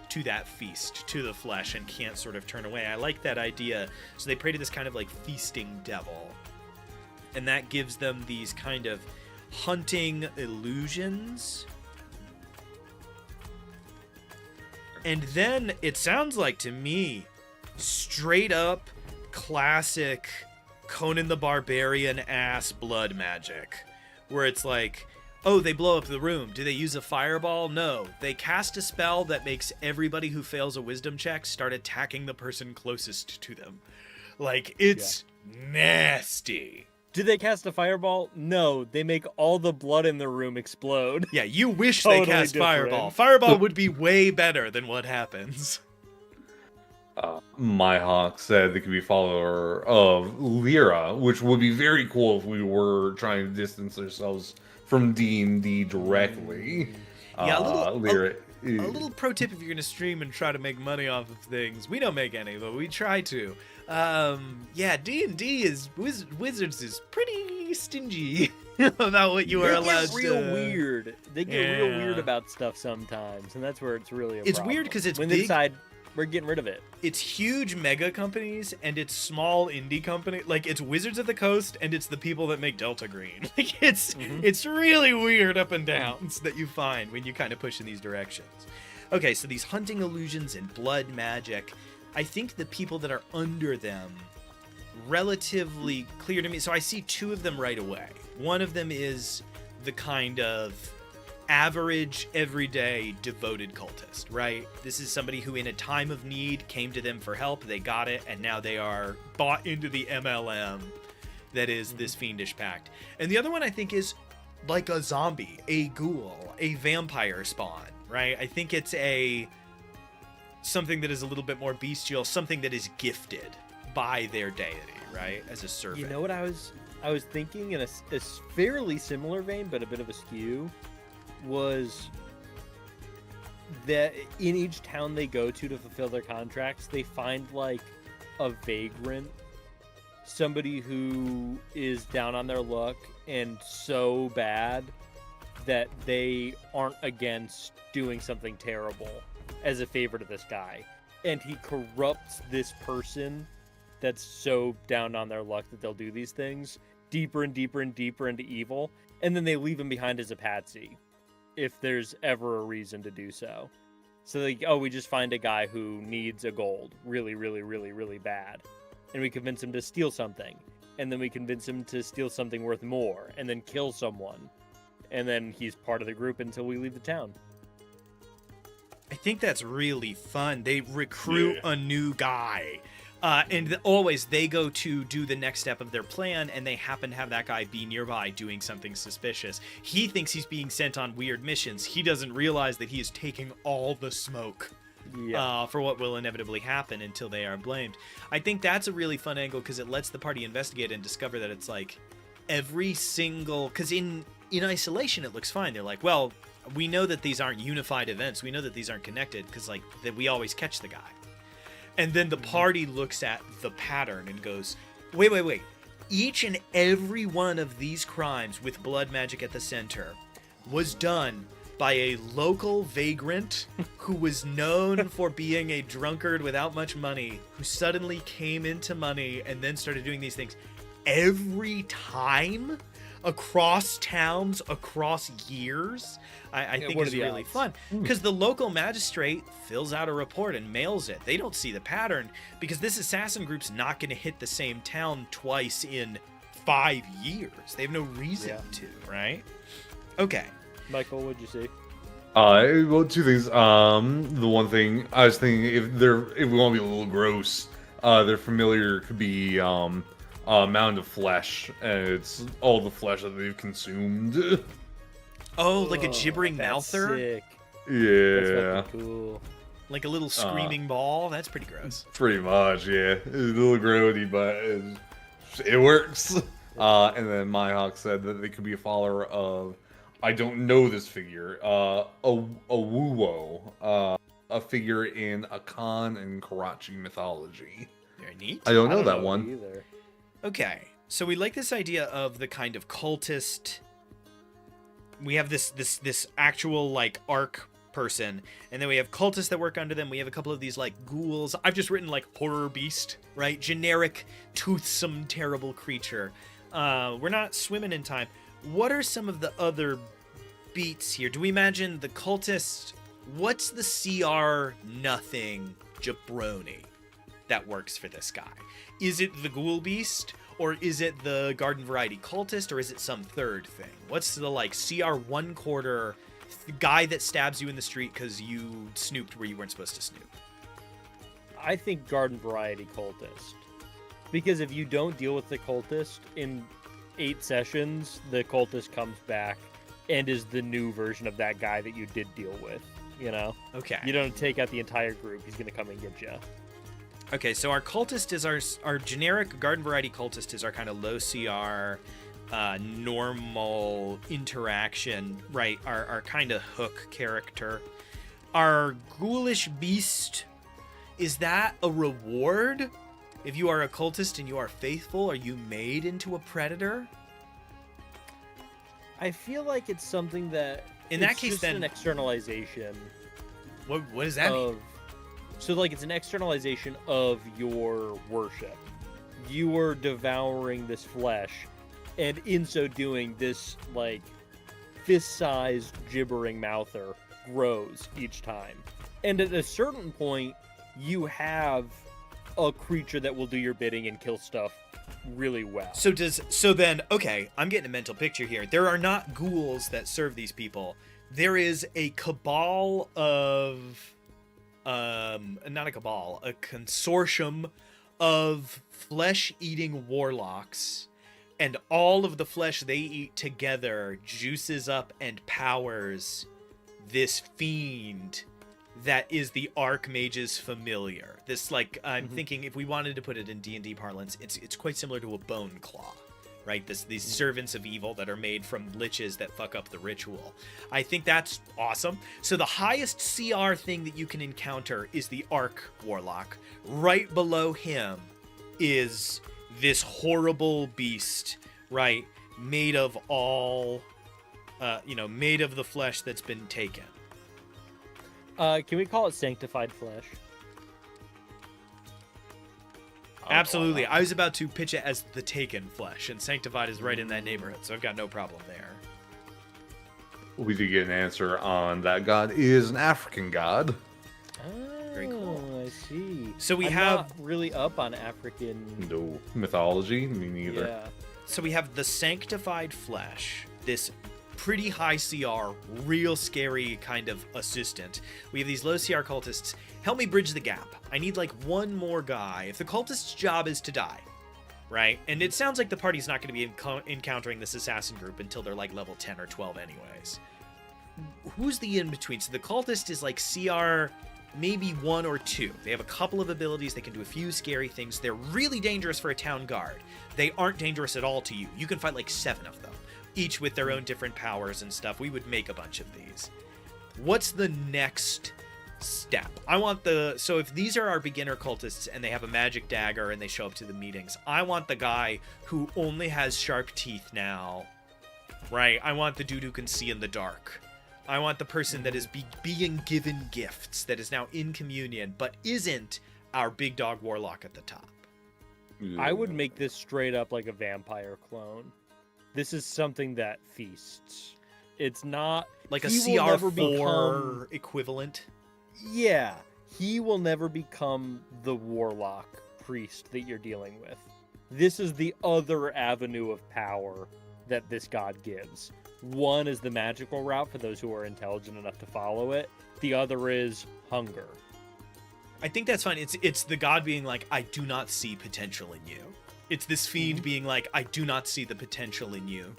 to that feast, to the flesh, and can't sort of turn away. I like that idea. So they pray to this kind of like feasting devil. And that gives them these kind of hunting illusions. And then it sounds like to me straight up classic Conan the Barbarian ass blood magic, where it's like, oh, they blow up the room. Do they use a fireball? No. They cast a spell that makes everybody who fails a wisdom check start attacking the person closest to them. Like, it's nasty. Do they cast a fireball? No. They make all the blood in the room explode. Yeah, you wish Totally they cast different. fireball. Fireball would be way better than what happens. Myhawk said they could be a follower of Lyra, which would be very cool if we were trying to distance ourselves from D&D directly. Yeah, Lyra. A little pro tip if you're going to stream and try to make money off of things. We don't make any, but we try to. Yeah, D&D is... Wizards is pretty stingy about what you are allowed to... They get real weird. They get real weird about stuff sometimes, and that's where it's really a It's problem. weird because it's when big... they decide we're getting rid of it. It's huge mega companies and it's small indie company. Like, it's Wizards of the Coast and it's the people that make Delta Green. Like, it's really weird up and downs that you find when you kind of push in these directions. Okay, so these hunting illusions and blood magic, I think the people that are under them, relatively clear to me. So I see two of them right away. One of them is the kind of average, everyday, devoted cultist, right? This is somebody who in a time of need came to them for help, they got it, and now they are bought into the MLM that is this fiendish pact. And the other one I think is like a zombie, a ghoul, a vampire spawn, right? I think it's something that is a little bit more bestial, something that is gifted by their deity, right? As a servant. You know what I was thinking in a fairly similar vein, but a bit of a skew, was that in each town they go to fulfill their contracts, they find like a vagrant, somebody who is down on their luck and so bad that they aren't against doing something terrible as a favor to this guy, and he corrupts this person that's so down on their luck that they'll do these things deeper and deeper and deeper into evil, and then they leave him behind as a patsy if there's ever a reason to do so. So like, oh, we just find a guy who needs a gold really, really, really, really bad, and we convince him to steal something, and then we convince him to steal something worth more, and then kill someone, and then he's part of the group until we leave the town. I think that's really fun. They recruit a new guy. And always they go to do the next step of their plan, and they happen to have that guy be nearby doing something suspicious. He thinks he's being sent on weird missions. He doesn't realize that he is taking all the smoke for what will inevitably happen until they are blamed. I think that's a really fun angle because it lets the party investigate and discover that it's like every single... Because in isolation, it looks fine. They're like, well, we know that these aren't unified events. We know that these aren't connected because like that we always catch the guy. And then the party looks at the pattern and goes, wait. Each and every one of these crimes with blood magic at the center was done by a local vagrant who was known for being a drunkard without much money, who suddenly came into money and then started doing these things. Every time, across towns, across years, I think is really fun. Because the local magistrate fills out a report and mails it. They don't see the pattern because this assassin group's not going to hit the same town twice in 5 years. They have no reason to, right? Okay. Michael, what'd you say? Well, two things. The one thing I was thinking, if we want to be a little gross, their familiar could be a mound of flesh, and it's all the flesh that they've consumed. Oh, like a gibbering That's mouther? sick. Yeah. That's fucking cool. Like a little screaming ball? That's pretty gross. Pretty much, yeah. It's a little grody, but it works. And then Myhawk said that they could be a follower of, I don't know this figure, a Wuwo, a figure in Akan and Karachi mythology. Very neat. I don't know that one. Either. Okay, so we like this idea of the kind of cultist. We have this actual like arc person, and then we have cultists that work under them. We have a couple of these like ghouls. I've just written like horror beast, right? Generic, toothsome, terrible creature. We're not swimming in time. What are some of the other beats here? Do we imagine the cultist? What's the CR nothing jabroni that works for this guy? Is it the ghoul beast, or is it the garden variety cultist, or is it some third thing? What's the like CR 1/4 guy that stabs you in the street because you snooped where you weren't supposed to snoop? I think garden variety cultist, because if you don't deal with the cultist in 8 sessions, the cultist comes back and is the new version of that guy that you did deal with. You know? Okay. You don't take out the entire group. He's gonna come and get you. Okay, so our cultist is our generic garden variety cultist is our kind of low CR, normal interaction, right? Our kind of hook character. Our ghoulish beast, is that a reward? If you are a cultist and you are faithful, are you made into a predator? I feel like it's something that In that it's case, just then an externalization what does that mean? So like it's an externalization of your worship. You are devouring this flesh, and in so doing, this like fist-sized gibbering mouther grows each time. And at a certain point, you have a creature that will do your bidding and kill stuff really well. So then, okay, I'm getting a mental picture here. There are not ghouls that serve these people. There is a cabal of not a cabal, a consortium of flesh-eating warlocks, and all of the flesh they eat together juices up and powers this fiend that is the Archmage's familiar. This, like, I'm thinking if we wanted to put it in D&D parlance, it's quite similar to a bone claw, right? These servants of evil that are made from liches that fuck up the ritual. I think that's awesome. So the highest CR thing that you can encounter is the Arch Warlock. Right below him is this horrible beast, right? Made of all, made of the flesh that's been taken. Can we call it sanctified flesh? Absolutely. I was about to pitch it as the taken flesh, and sanctified is right in that neighborhood, so I've got no problem there. We did get an answer on that god is an African god. Oh, Very cool. I see. So we I'm have not really up on African. No mythology, me neither. Yeah. So we have the sanctified flesh, this pretty high CR, real scary kind of assistant. We have these low CR cultists. Help me bridge the gap. I need like one more guy. If the cultist's job is to die, right? And it sounds like the party's not going to be encountering this assassin group until they're like level 10 or 12 anyways. Who's the in-between? So the cultist is like CR maybe 1 or 2. They have a couple of abilities. They can do a few scary things. They're really dangerous for a town guard. They aren't dangerous at all to you. You can fight like 7 of them, each with their own different powers and stuff. We would make a bunch of these. What's the next step? So if these are our beginner cultists and they have a magic dagger and they show up to the meetings, I want the guy who only has sharp teeth now, right? I want the dude who can see in the dark. I want the person that is being given gifts, that is now in communion, but isn't our big dog warlock at the top. I would make this straight up like a vampire clone. This is something that feasts. It's not Like a he will never CR4 equivalent. Yeah, he will never become the warlock priest that you're dealing with. This is the other avenue of power that this god gives. One is the magical route for those who are intelligent enough to follow it. The other is hunger. I think that's fine. It's the god being like, I do not see potential in you. It's this fiend being like, I do not see the potential in you.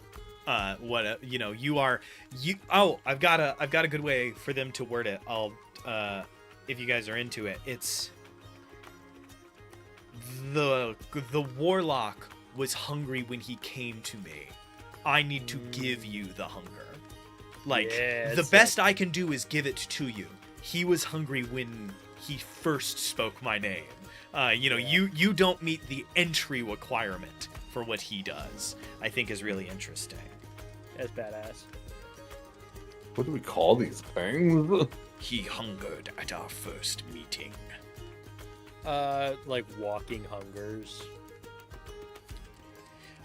I've got a good way for them to word it. If you guys are into it, it's the warlock was hungry when he came to me. I need to give you the hunger. Like, the best I can do is give it to you. He was hungry when he first spoke my name. You don't meet the entry requirement for what he does. I think is really interesting. That's badass. What do we call these things? He hungered at our first meeting. Like walking hungers.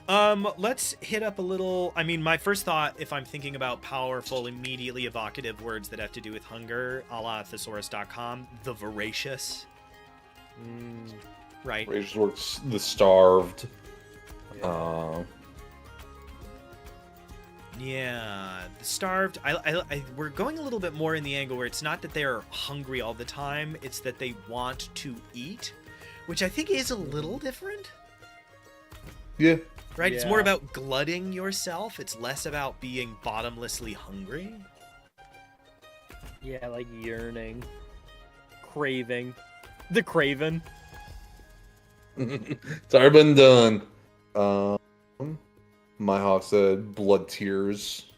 Let's hit up a little. I mean, my first thought, if I'm thinking about powerful, immediately evocative words that have to do with hunger, a la thesaurus.com, the voracious. Right. Voracious works, the starved. Yeah. Yeah, the starved. We're going a little bit more in the angle where it's not that they're hungry all the time; it's that they want to eat, which I think is a little different. Yeah. Right? It's more Yeah. about glutting yourself. It's less about being bottomlessly hungry. Yeah, like yearning, craving, the craven. It's already been done. My hawk said blood tears.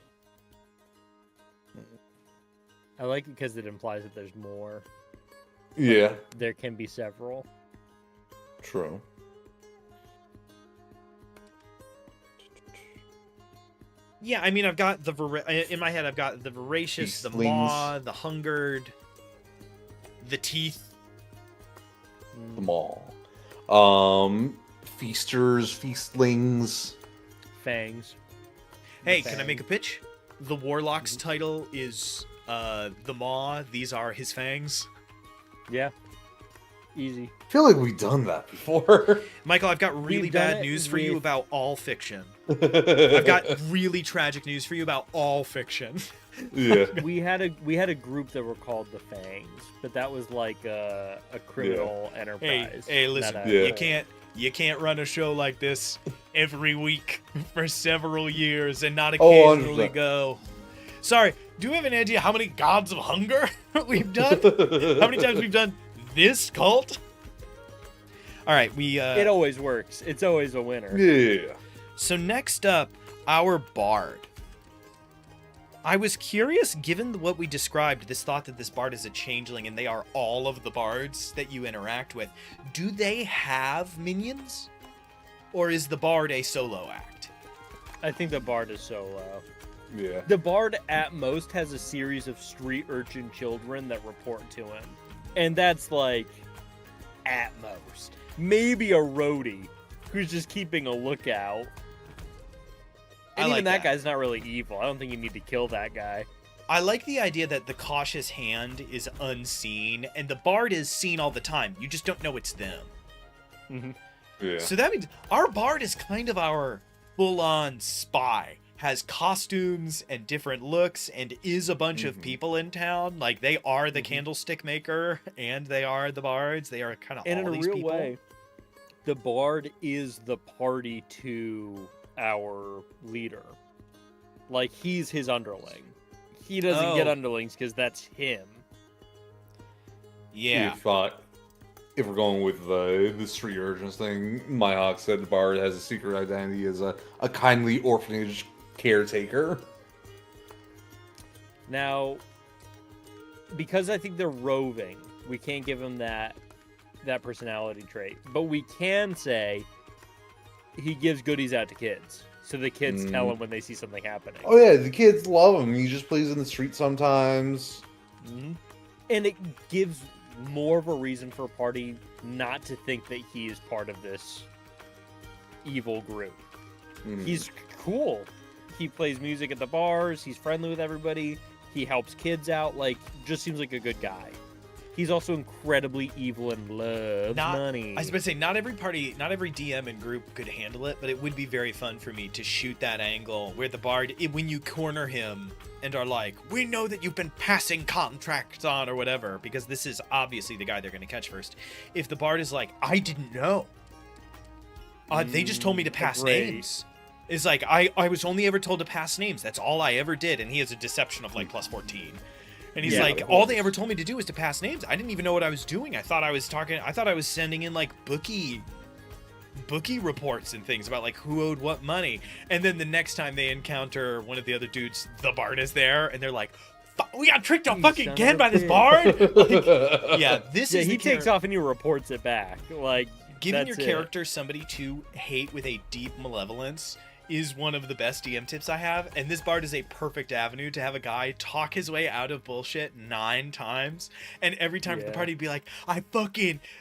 I like it because it implies that there's more. Yeah, There can be several. true. Yeah, I mean, I've got in my head. I've got the voracious, the Feastlings. maw, the hungered, the teeth. Them all. Feasters, feastlings. Fangs. Hey, The can I make a pitch? The warlock's title is the maw. These are his fangs. Yeah. Easy. I feel like we've done that before. Michael, I've got really We've done bad it news for you with- about all fiction. I've got really tragic news for you about all fiction. Yeah. We had a group that were called the Fangs, but that was like a criminal enterprise. Hey, listen, not Yeah. you can't run a show like this every week for several years and not Oh, occasionally 100%. go. Sorry, do you have an idea how many gods of hunger we've done? How many times we've done this cult? All right, It always works. It's always a winner. Yeah. so next up, our bard. I was curious, given what we described, this thought that this bard is a changeling and they are all of the bards that you interact with. Do they have minions? Or is the bard a solo act? I think the Bard is solo. Yeah. The Bard at most has a series of street urchin children that report to him. And that's like at most. Maybe a roadie who's just keeping a lookout. I And like even that that. guy's not really evil. I don't think you need to kill that guy. I like the idea that the cautious hand is unseen and the bard is seen all the time. You just don't know it's them. Yeah. So that means our bard is kind of our full-on spy. Has costumes and different looks and is a bunch of people in town. Like, they are the candlestick maker and they are the bards. They are kind of And all in a these real people. way, the Bard is the party to our leader. Like, he's his underling. He doesn't get Oh. underlings because that's him. Yeah. If we're going with the street urchins thing, my hawk said the bard has a secret identity as a kindly orphanage caretaker. Now, because I think they're roving, we can't give him that personality trait. But we can say he gives goodies out to kids. So the kids tell him when they see something happening. Oh yeah, the kids love him. He just plays in the street sometimes. And it gives more of a reason for a party not to think that he is part of this evil group. He's cool. He plays music at the bars. He's friendly with everybody. He helps kids out. Like, just seems like a good guy. He's also incredibly evil and loves money. I was about to say, not every DM and group could handle it, but it would be very fun for me to shoot that angle where the bard, when you corner him and are like, we know that you've been passing contracts on or whatever, because this is obviously the guy they're going to catch first. If the bard is like, I didn't know. They just told me to pass great. names. It's like, I was only ever told to pass names. That's all I ever did. And he has a deception of like plus 14. And he's Yeah, like, of all they course. ever told me to do was to pass names. I didn't even know what I was doing. I thought I was sending in like bookie reports and things about like who owed what money. And then the next time they encounter one of the other dudes, the bard is there, and they're like, we got tricked on You fucking son again of a by this bitch. bard. Like, yeah, this Yeah, is he the takes off and he reports it back. Like, Giving that's your it. character somebody to hate with a deep malevolence is one of the best DM tips I have, and this bard is a perfect avenue to have a guy talk his way out of bullshit 9 times, and every time the party be like,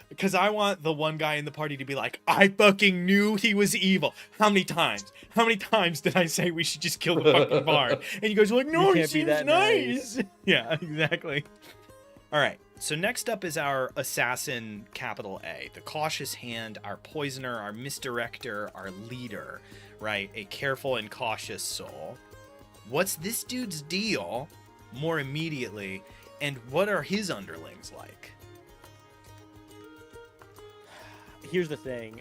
because I want the one guy in the party to be like, I fucking knew he was evil. How many times did I say we should just kill the fucking bard? And you guys are like, no, he seems nice. Yeah, exactly. All right, so next up is our assassin, capital A, the cautious hand, our poisoner, our misdirector, our leader, right? A careful and cautious soul. What's this dude's deal more immediately, and what are his underlings like? Here's the thing.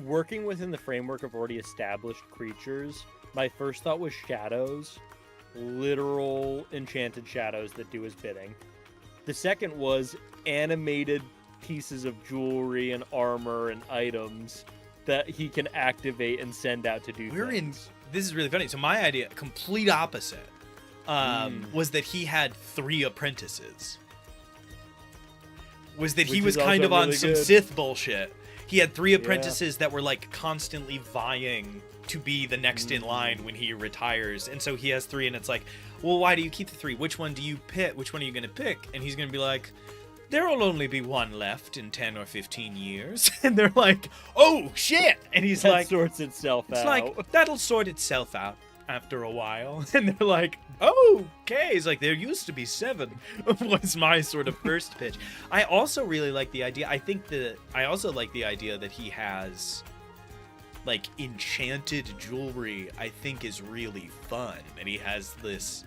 Working within the framework of already established creatures, my first thought was shadows, literal enchanted shadows that do his bidding. The second was animated pieces of jewelry and armor and items that he can activate and send out to do things. This is really funny. So my idea, complete opposite, was that he had 3 apprentices. Was that he was kind of on some Sith bullshit. He had 3 apprentices that were like constantly vying to be the next in line when he retires. And so he has 3, and it's like, well, why do you keep the 3? Which one do you pick? Which one are you going to pick? And he's going to be like, there'll only be 1 left in 10 or 15 years. And they're like, oh, shit. And he's that like, sorts itself out. It's like, that'll sort itself out after a while. And they're like, oh, okay. He's like, there used to be 7 was my sort of first pitch. I also really like the idea. I also like the idea that he has like enchanted jewelry. I think is really fun. And he has this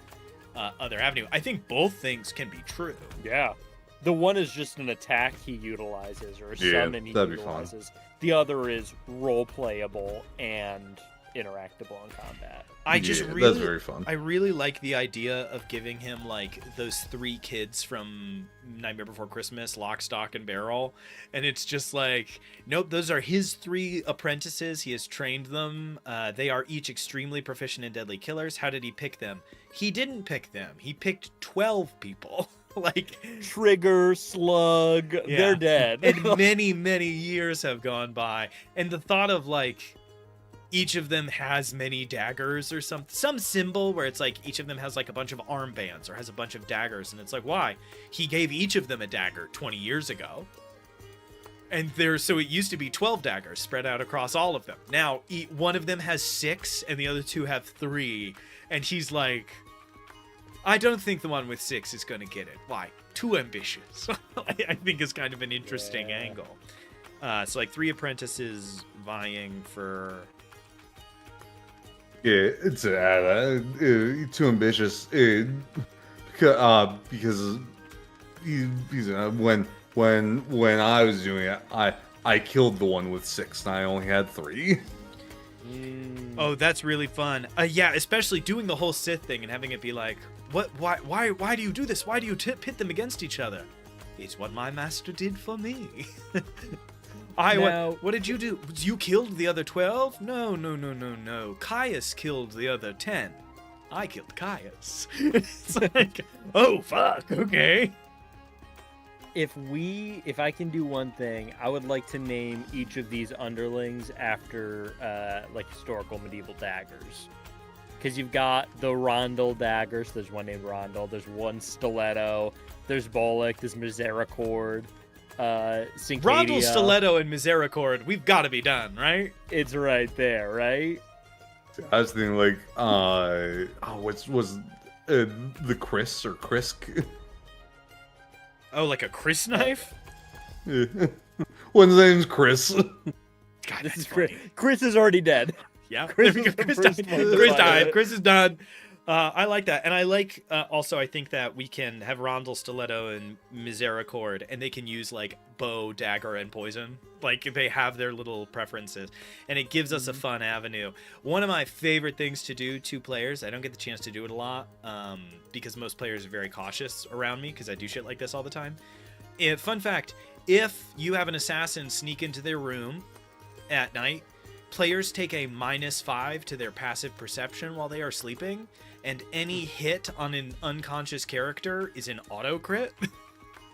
other avenue. I think both things can be true. Yeah. The one is just an attack he utilizes, or a summon he utilizes. Fun. The other is role playable and interactable in combat. That's very fun. I really like the idea of giving him like those 3 kids from Nightmare Before Christmas, Lock, Stock, and Barrel, and it's just like, nope, those are his 3 apprentices. He has trained them. They are each extremely proficient in deadly killers. How did he pick them? He didn't pick them. He picked 12 people. Like Trigger, Slug, they're dead. And many, many years have gone by, and the thought of like each of them has many daggers or some symbol where it's like each of them has like a bunch of armbands or has a bunch of daggers, and it's like, why? He gave each of them a dagger 20 years ago. And so it used to be 12 daggers spread out across all of them. Now one of them has 6 and the other 2 have 3, and he's like, I don't think the one with 6 is going to get it. Why? Too ambitious. I think is kind of an interesting angle. So like 3 apprentices vying for... Yeah, it's too ambitious. Because when I was doing it, I killed the one with 6 and I only had 3. Oh, that's really fun. Yeah, especially doing the whole Sith thing and having it be like, what? Why do you do this? Why do you pit them against each other? It's what my master did for me. What did you do? You killed the other 12? No. Caius killed the other 10. I killed Caius. It's like, oh fuck, okay. If I can do one thing, I would like to name each of these underlings after like historical medieval daggers. Because you've got the Rondel daggers. There's one named Rondel. There's one Stiletto. There's Bolek. There's Misericord. Cincadia. Rondel, Stiletto, and Misericord. We've got to be done, right? It's right there, right? I was thinking like, what was the Chris or Krisk? Oh, like a Chris knife? One's name's Chris. God, this is funny. Chris is already dead. Yeah, Chris died. Chris is done. I like that, and I like also. I think that we can have Rondel, Stiletto, and Misericord, and they can use like bow, dagger, and poison. Like they have their little preferences, and it gives us a fun avenue. One of my favorite things to do, 2 players. I don't get the chance to do it a lot because most players are very cautious around me because I do shit like this all the time. Fun fact: if you have an assassin sneak into their room at night, players take a -5 to their passive perception while they are sleeping, and any hit on an unconscious character is an auto crit.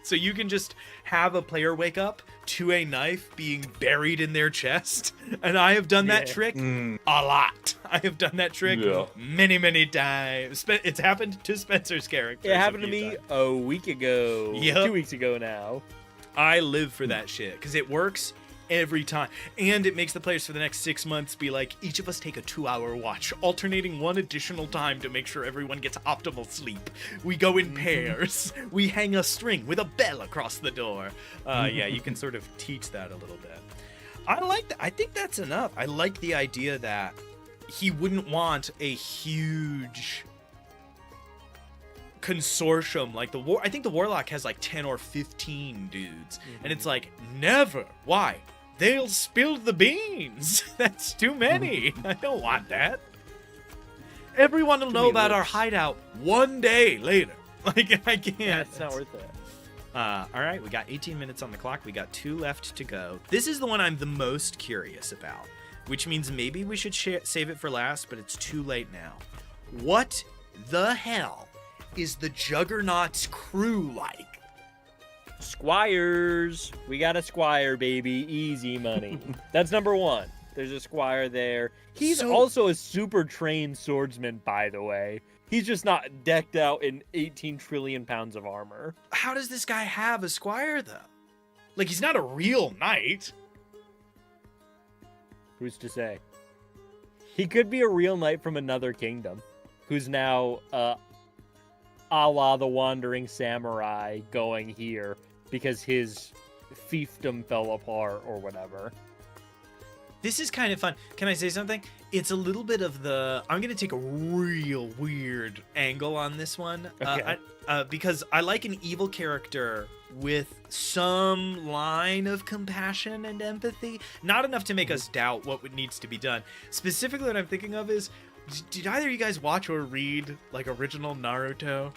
So you can just have a player wake up to a knife being buried in their chest. And I have done that Yeah. trick a lot. I have done that trick Yeah. many, many times. It's happened to Spencer's character. It happened to me a week ago. Yep. 2 weeks ago now. I live for that shit because it works every time. And it makes the players for the next 6 months be like, each of us take a 2-hour watch, alternating one additional time to make sure everyone gets optimal sleep. We go in pairs. We hang a string with a bell across the door. Yeah, you can sort of teach that a little bit. I like that. I think that's enough. I like the idea that he wouldn't want a huge consortium like the war. I think the warlock has like 10 or 15 dudes, and it's like, never. Why? They'll spill the beans. That's too many. I don't want that. Everyone will Too know many about our lips. hideout one day later. Like, I can't. Yeah, it's not worth it. All right, we got 18 minutes on the clock. We got 2 left to go. This is the one I'm the most curious about, which means maybe we should save it for last, but it's too late now. What the hell is the Juggernaut's crew like? Squires. We got a squire, baby. Easy money. That's number 1. There's a squire there. He's So- also a super trained swordsman, by the way. He's just not decked out in 18 trillion pounds of armor. How does this guy have a squire, though? Like, he's not a real knight. Who's to say? He could be a real knight from another kingdom, who's now a la the wandering samurai going here because his fiefdom fell apart or whatever. This is kind of fun. Can I say something? It's a little bit of the... I'm going to take a real weird angle on this one. Okay. Because I like an evil character with some line of compassion and empathy. Not enough to make us doubt what needs to be done. Specifically, what I'm thinking of is... Did either of you guys watch or read, like, original Naruto?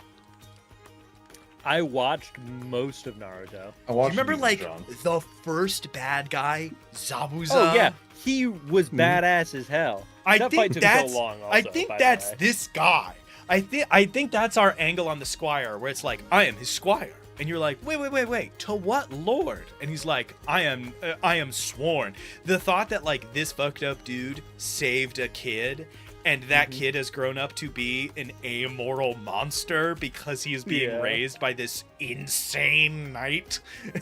I watched most of Naruto. I Do watched you remember, these, like, John. the first bad guy, Zabuza? Oh yeah, he was badass as hell. I That think fight took that's so long. Also, I think by the that's way. this guy. I think that's our angle on the squire, where it's like, I am his squire, and you're like, wait, to what lord? And he's like, I am sworn. The thought that like this fucked up dude saved a kid, and that kid has grown up to be an amoral monster because he is being Yeah. raised by this insane knight,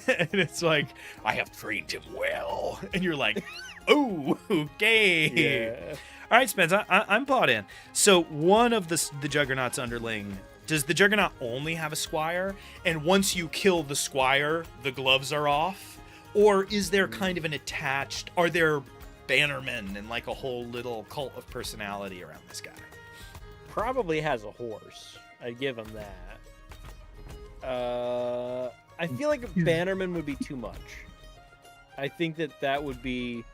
and it's like, I have trained him well, and you're like, oh, okay. Yeah. All right, Spence, I'm bought in. So one of the Juggernaut's underling, does the Juggernaut only have a squire? And once you kill the squire, the gloves are off? Or is there kind of an attached, are there bannermen and like a whole little cult of personality around this guy? Probably has a horse. I'd give him that. I feel like a bannerman would be too much. I think that would be...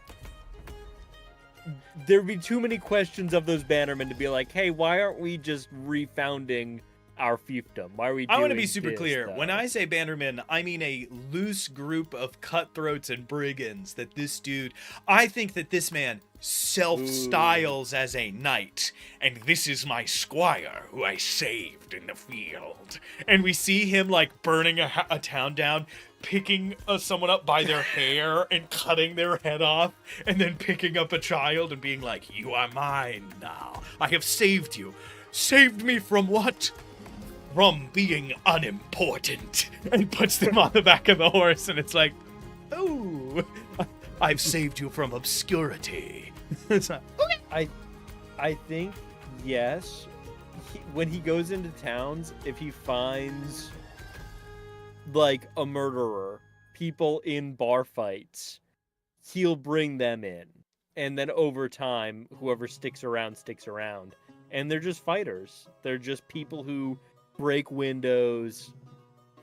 There'd be too many questions of those bannermen to be like, hey, why aren't we just refounding our fiefdom? Why are we doing I want to be super this, clear. though? When I say bannermen, I mean a loose group of cutthroats and brigands that this dude... I think that this man self-styles as a knight, and this is my squire who I saved in the field. And we see him, like, burning a town down, picking someone up by their hair and cutting their head off, and then picking up a child and being like, you are mine now. I have saved you. Saved me from what? From being unimportant. And puts them on the back of the horse, and it's like, oh, I've saved you from obscurity. It's like, okay. I think, yes. When he goes into towns, if he finds like a murderer, people in bar fights, he'll bring them in. And then over time, whoever sticks around. And they're just fighters. They're just people who break windows,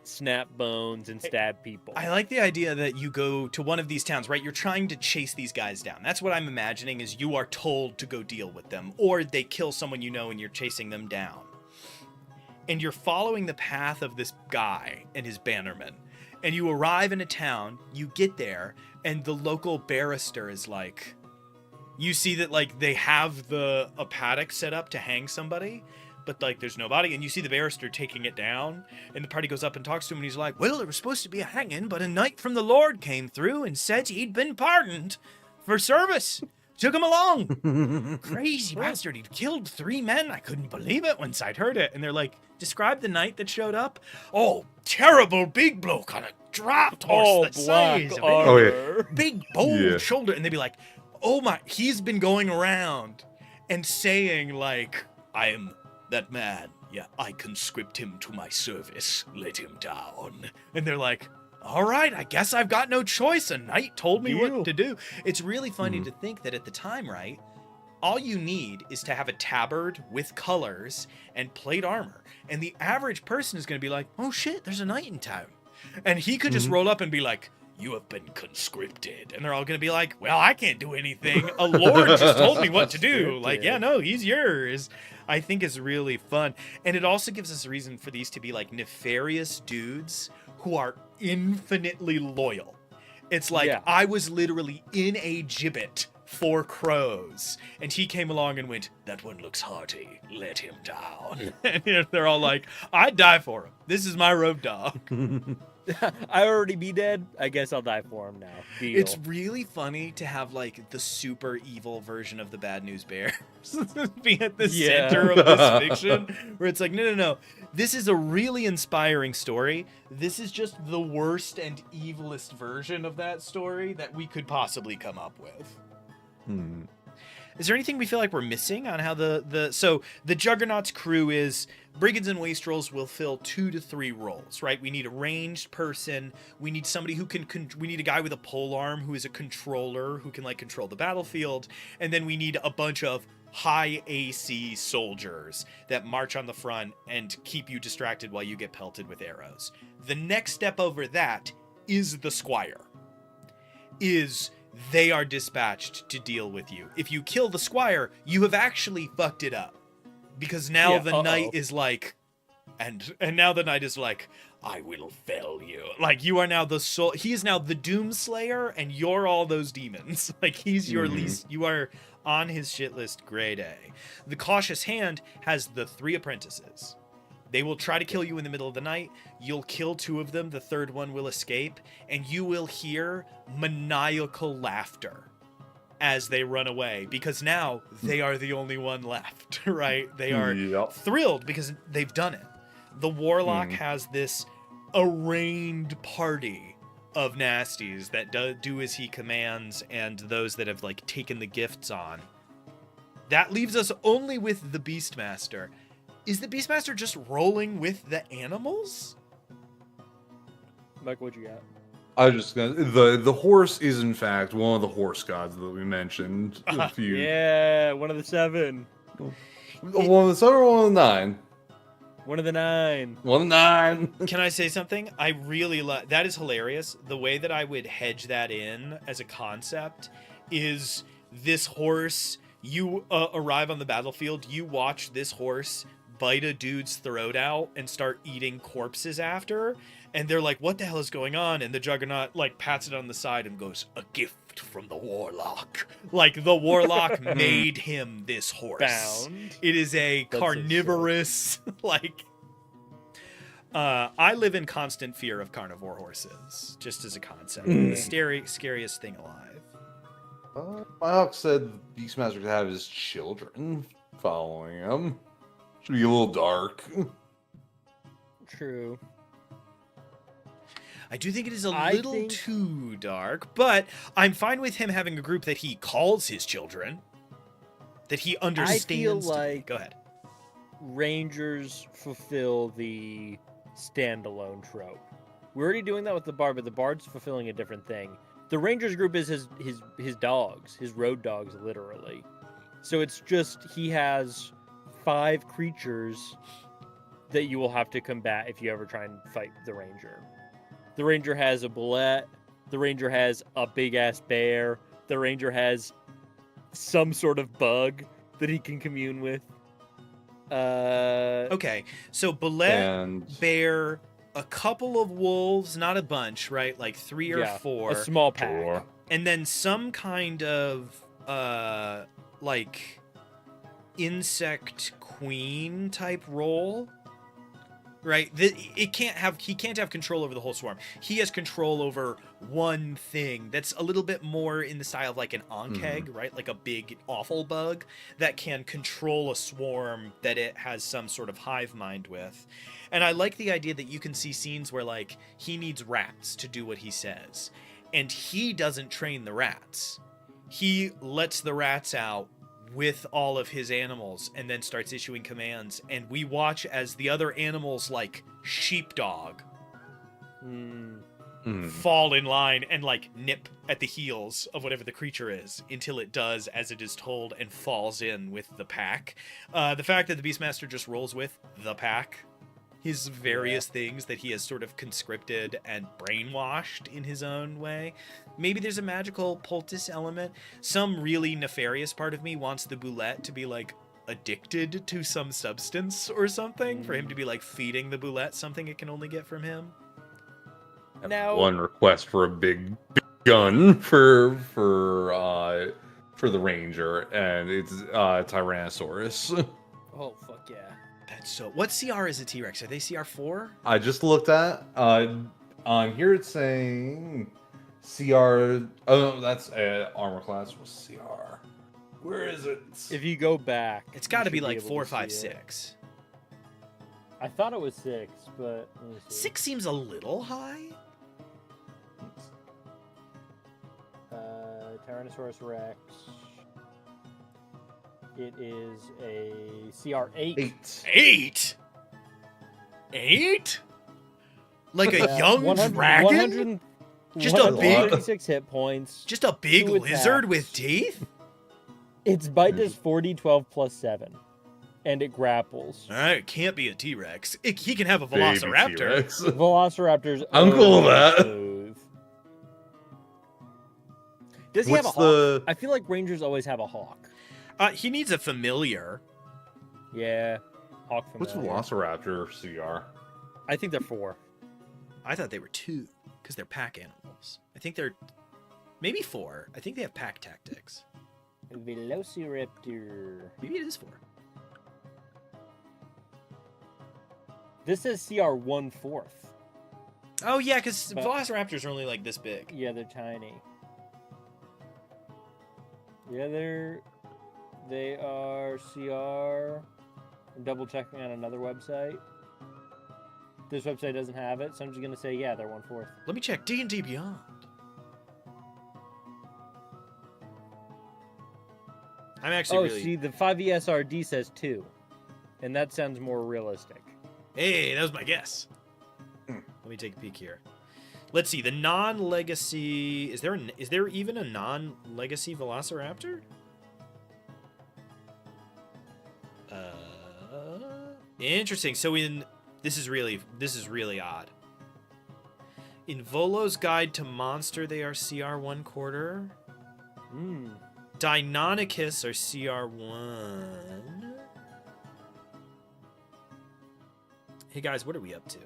snap bones, and stab people. I like the idea that you go to one of these towns, right? You're trying to chase these guys down. That's what I'm imagining, is you are told to go deal with them, or they kill someone you know and you're chasing them down. And you're following the path of this guy and his bannerman. And you arrive in a town, you get there, and the local barrister is like... You see that, like, they have a paddock set up to hang somebody, but like there's nobody, and you see the barrister taking it down, and the party goes up and talks to him, and he's like, well, there was supposed to be a hanging, but a knight from the Lord came through and said he'd been pardoned for service. Took him along. Crazy bastard. He'd killed 3 men. I couldn't believe it once I'd heard it. And they're like, describe the knight that showed up. Oh, terrible big bloke on a draft horse the size of Oh, it. yeah. Big, bold shoulder. And they'd be like, oh my, he's been going around and saying like, I am that man. Yeah, I conscript him to my service. Let him down. And they're like, all right, I guess I've got no choice. A knight told me what to do. It's really funny to think that at the time, right, all you need is to have a tabard with colors and plate armor. And the average person is going to be like, oh shit, there's a knight in town. And he could just roll up and be like, you have been conscripted. And they're all going to be like, well, I can't do anything. A lord just told me what to do. Like, yeah, no, he's yours. I think is really fun. And it also gives us a reason for these to be like nefarious dudes who are infinitely loyal. It's like, I was literally in a gibbet for crows, and he came along and went, that one looks hearty, let him down. And they're all like, I'd die for him. This is my road dog. I already be dead. I guess I'll die for him now. Deal. It's really funny to have like the super evil version of the Bad News Bears be at the center of this fiction, where it's like, no. This is a really inspiring story. This is just the worst and evilest version of that story that we could possibly come up with. Is there anything we feel like we're missing on how so the Juggernaut's crew is Brigands and Wastrels will fill 2 to 3 roles, right? We need a ranged person. We need somebody who we need a guy with a polearm who is a controller who can like control the battlefield. And then we need a bunch of high AC soldiers that march on the front and keep you distracted while you get pelted with arrows. The next step over that is the squire. They are dispatched to deal with you. If you kill the squire, you have actually fucked it up. Because now the knight is like, and now the knight is like, I will fell you. Like, you are now he is now the Doomslayer, and you're all those demons. Like, he's your least, you are on his shit list grade A. The Cautious Hand has the 3 apprentices. They will try to kill you in the middle of the night. You'll kill 2 of them. The 3rd one will escape. And you will hear maniacal laughter as they run away. Because now they are the only one left, right? They are thrilled because they've done it. The Warlock has this arraigned party of nasties that do as he commands, and those that have like taken the gifts on. That leaves us only with the Beastmaster. Is the Beastmaster just rolling with the animals? Mike, what you got? I was just gonna the horse is in fact one of the horse gods that we mentioned a few. Yeah, one of the 7. One of the 7 or one of the 9? One of the 9. One of the 9. Can I say something? I really that is hilarious. The way that I would hedge that in as a concept is this horse. You arrive on the battlefield. You watch this horse bite a dude's throat out and start eating corpses after, and they're like, what the hell is going on? And the Juggernaut like pats it on the side and goes, a gift from the Warlock. Like, the Warlock made him this horse. Bound. It is a carnivorous like I live in constant fear of carnivore horses, just as a concept. The scariest thing alive. My Hawk said Beastmaster could have his children following him. Should be a little dark. True. I do think it is a little too dark, but I'm fine with him having a group that he calls his children, that he understands. I feel like go ahead. Rangers fulfill the standalone trope. We're already doing that with the Bard, but the Bard's fulfilling a different thing. The Rangers group is his dogs, his road dogs, literally. So it's just he has 5 creatures that you will have to combat if you ever try and fight the Ranger. The Ranger has a bullet. The Ranger has a big-ass bear. The Ranger has some sort of bug that he can commune with. Okay, so bullet, bear, a couple of wolves, not a bunch, right? Like 3 or 4. A small pack. And then some kind of, like, insect queen type role. Right? He can't have control over the whole swarm. He has control over one thing that's a little bit more in the style of like an Ankeg, right? Like a big awful bug that can control a swarm that it has some sort of hive mind with. And I like the idea that you can see scenes where like he needs rats to do what he says. And he doesn't train the rats. He lets the rats out with all of his animals and then starts issuing commands, and we watch as the other animals like sheepdog fall in line and like nip at the heels of whatever the creature is until it does as it is told and falls in with the pack. The fact that the Beastmaster just rolls with the pack, his various things that he has sort of conscripted and brainwashed in his own way. Maybe there's a magical poultice element. Some really nefarious part of me wants the Boulette to be like addicted to some substance or something, for him to be like feeding the Boulette something it can only get from him. Now, one request for a big gun for the Ranger, and it's Tyrannosaurus. oh fuck yeah. That's so. What CR is a T-Rex? Are they CR4? I just looked at on here. It's saying CR. Oh, no, that's armor class was CR. Where is it? If you go back, It's got to you be should like able 4, to 5, see it. 6. I thought it was 6, but let me see. 6 seems a little high. Tyrannosaurus Rex. It is a CR8. 8. 8? Like a Yeah, young 100 dragon? 100 Just a big- 136 hit points. Just a big 2 lizard attacks. with teeth? Its bite does 40, 12, plus 7. And it grapples. Alright, it can't be a T-Rex. He can have a Baby Velociraptor. T-Rex. Velociraptors. I'm cool with that. Smooth. Does he have a What's hawk? the- I feel like Rangers always have a hawk. He needs a familiar. Yeah. Hawk What's familiar. Velociraptor CR? I think they're 4. I thought they were 2, because they're pack animals. I think they're maybe 4. I think they have pack tactics. Velociraptor. Maybe it is 4. This is CR 1/4. Oh yeah, because But- Velociraptors are only like this big. Yeah, they're tiny. Yeah, they are CR. I'm double checking on another website. This website doesn't have it, so I'm just gonna say yeah, they're 1/4. Let me check D&D Beyond. I'm actually Oh, really. see, the 5ESRD says 2, and that sounds more realistic. Hey, that was my guess. Let me take a peek here. Let's see. The non-legacy. Is there even a non-legacy Velociraptor? Interesting. So this is really odd. In Volo's Guide to Monster, they are CR 1/4. Deinonychus are CR 1. Hey guys, what are we up to?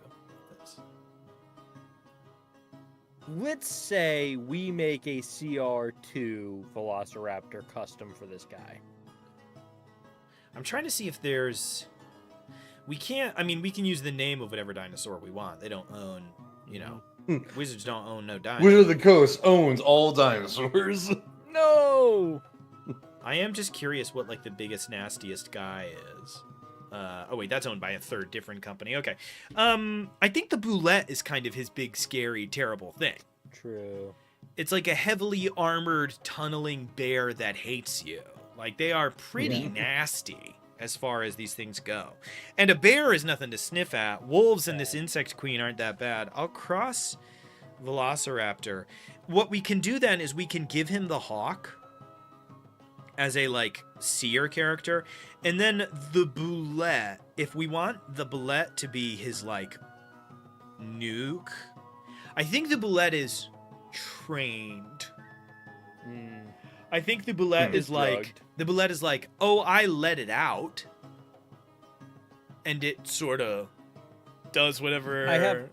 Let's say we make a CR2 Velociraptor custom for this guy. I'm trying to see if there's. We can't. I mean, we can use the name of whatever dinosaur we want. They don't own, Wizards don't own no dinosaurs. Wizard of the Coast owns all dinosaurs. No! I am just curious what like the biggest nastiest guy is. Oh wait, that's owned by a third different company. Okay. I think the Boulette is kind of his big, scary, terrible thing. True. It's like a heavily armored, tunneling bear that hates you. Like they are pretty nasty as far as these things go. And a bear is nothing to sniff at. Wolves and this insect queen aren't that bad. I'll cross Velociraptor. What we can do then is we can give him the hawk as a like seer character, and then the Boulette, if we want the Boulette to be his like nuke, I think the Boulette is trained. I think the Boulette is like oh, I let it out and it sort of does whatever.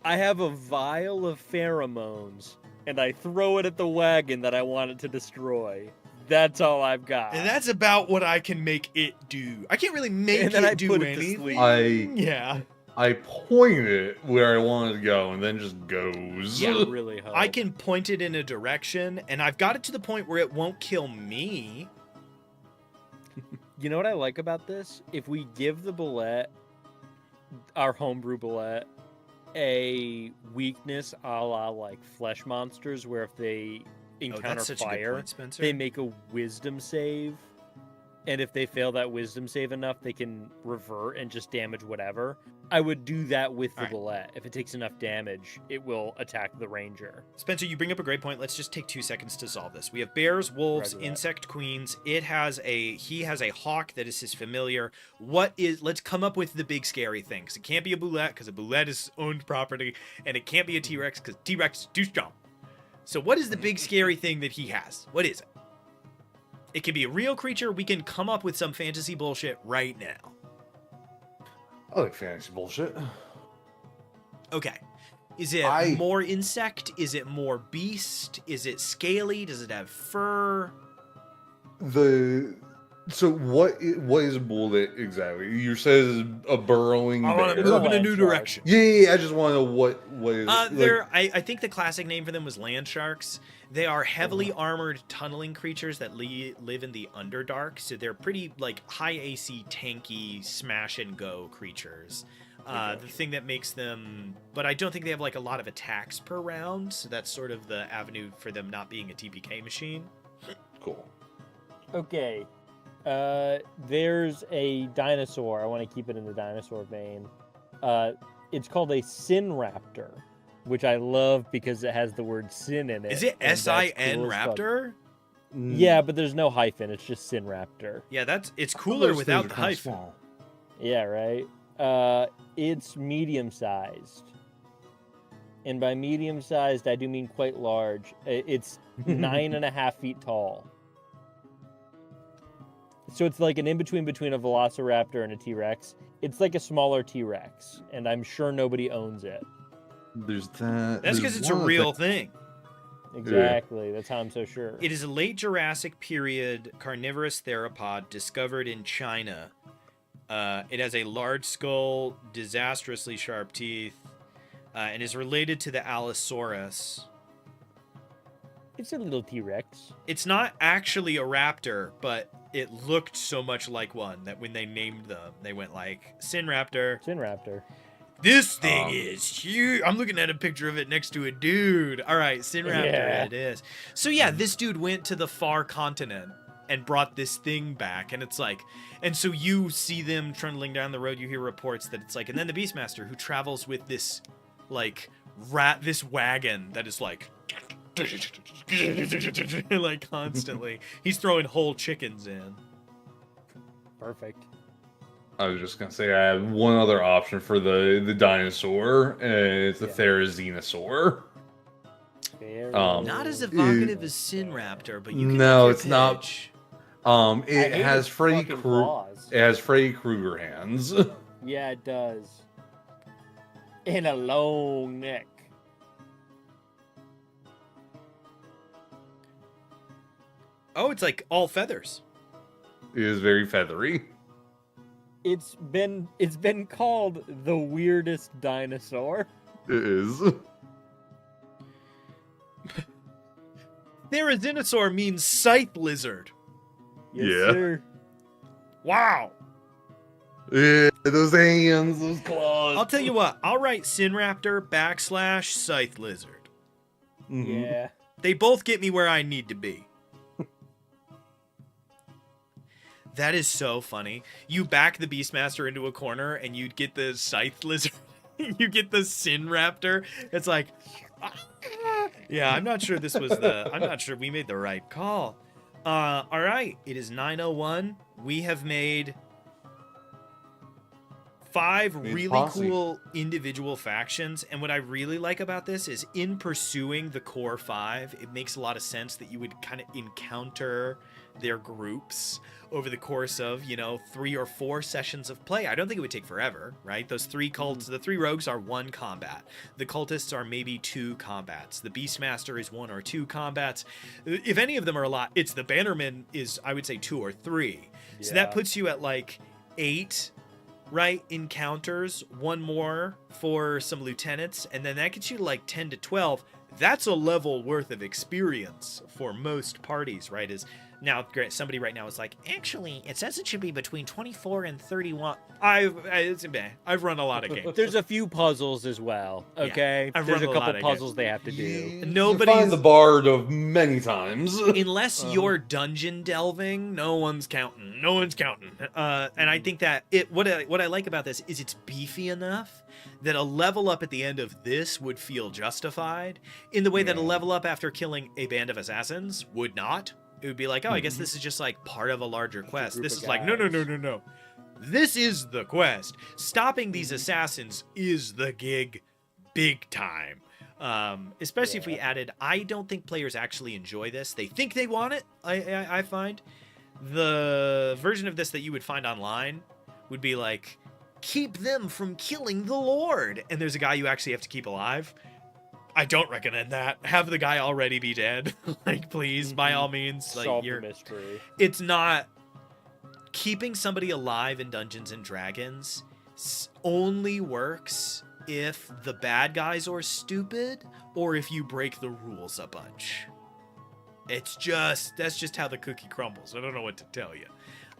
I have a vial of pheromones and I throw it at the wagon that I want it to destroy. That's all I've got. And that's about what I can make it do. I can't really make And then I it do put it to anything. sleep. Yeah. I point it where I want it to go, and then just goes. Yeah. Really help. I can point it in a direction, and I've got it to the point where it won't kill me. You know what I like about this? If we give the bullet, our homebrew bullet, a weakness a la like flesh monsters, where if they encounter that's such a good fire, point, Spencer. they make a wisdom save. And if they fail that wisdom save enough, they can revert and just damage whatever. I would do that with the Alright. bullet. If it takes enough damage, it will attack the ranger. Spencer, you bring up a great point. Let's just take 2 seconds to solve this. We have bears, wolves, Roger that. insect queens. He has a hawk that is his familiar. Let's come up with the big scary thing. 'Cause it can't be a boulette, because a boulette is owned property, and it can't be a T-Rex, because T-Rex is too strong. So what is the big scary thing that he has? What is it? It can be a real creature. We can come up with some fantasy bullshit right now. I like fantasy bullshit. Okay. Is it more insect? Is it more beast? Is it scaly? Does it have fur? So what is a bullet exactly? You says a burrowing I want to bear. move in a new direction. Yeah, I just want to know what is. I think the classic name for them was land sharks. They are heavily armored tunneling creatures that live in the Underdark, so they're pretty like high AC, tanky, smash and go creatures. The thing that makes them, but I don't think they have like a lot of attacks per round, so that's sort of the avenue for them not being a TPK machine. Cool. Okay. There's a dinosaur. I want to keep it in the dinosaur vein. It's called a sin raptor, which I love because it has the word sin in it. Is it and that's SIN cool as fuck. Raptor? Yeah, but there's no hyphen. It's just sin raptor. Yeah, it's cooler without the hyphen. Small. Yeah, right. It's medium-sized. And by medium-sized, I do mean quite large. It's 9.5 feet tall. So it's like an in-between between a velociraptor and a T-Rex. It's like a smaller T-Rex, and I'm sure nobody owns it. There's that. That's because it's a real thing. Exactly. That's how I'm so sure. It is a late Jurassic period carnivorous theropod discovered in China. It has a large skull, disastrously sharp teeth, and is related to the Allosaurus. It's a little T-Rex. It's not actually a raptor, but it looked so much like one that when they named them, they went like, Sinraptor. Sinraptor. This thing is huge. I'm looking at a picture of it next to a dude. All right, Sinraptor it is. So yeah, this dude went to the far continent and brought this thing back, and it's like, and so you see them trundling down the road, you hear reports that it's like, and then the Beastmaster who travels with this like this wagon that is like like constantly. He's throwing whole chickens in. Perfect. I was just gonna say I have one other option for the dinosaur, and it's the Therizinosaur. Not as evocative as Sinraptor, but you can No, make your it's not. pitch. It has Freddy claws. It has Freddy Krueger hands. Yeah, it does. And a long neck. Oh, it's like all feathers. It is very feathery. It's been called the weirdest dinosaur. It is. Therizinosaur means scythe lizard. Yes, Yeah. sir. Wow. Yeah, those hands, those claws. I'll tell you what, I'll write Sinraptor / scythe lizard. Mhm. Yeah. They both get me where I need to be. That is so funny. You back the Beastmaster into a corner and you'd get the scythe lizard. You get the Sinraptor. It's like, yeah, I'm not sure I'm not sure we made the right call. All right, it is 9:01. We have made 5 really posse. cool individual factions, and what I really like about this is in pursuing the core 5, it makes a lot of sense that you would kind of encounter their groups over the course of, 3 or 4 sessions of play. I don't think it would take forever, right? Those 3 cults, the 3 rogues are 1 combat. The cultists are maybe 2 combats. The Beastmaster is 1 or 2 combats. If any of them are a lot, it's the Bannerman is, I would say, 2 or 3. So that puts you at like 8, right, encounters, 1 more for some lieutenants, and then that gets you to like 10 to 12. That's a level worth of experience for most parties, right? Now, somebody right now is like, actually, it says it should be between 24 and 31. I've run a lot of games. There's a few puzzles as well, okay? I've There's run a a lot couple of puzzles games. they have to do. Nobody's- You find the bard of many times. Unless you're dungeon delving, no one's counting. No one's counting. And I think that what I like about this is it's beefy enough that a level up at the end of this would feel justified in the way that a level up after killing a band of assassins would not. It would be like, oh, I guess this is just like part of a larger quest. This is like, no. This is the quest. Stopping these assassins is the gig big time. Especially if we added, I don't think players actually enjoy this. They think they want it, I find. The version of this that you would find online would be like, keep them from killing the Lord. And there's a guy you actually have to keep alive. I don't recommend that. Have the guy already be dead. Like, please, by all means. Like, Solve the mystery. It's not... Keeping somebody alive in Dungeons and Dragons only works if the bad guys are stupid or if you break the rules a bunch. That's just how the cookie crumbles. I don't know what to tell you.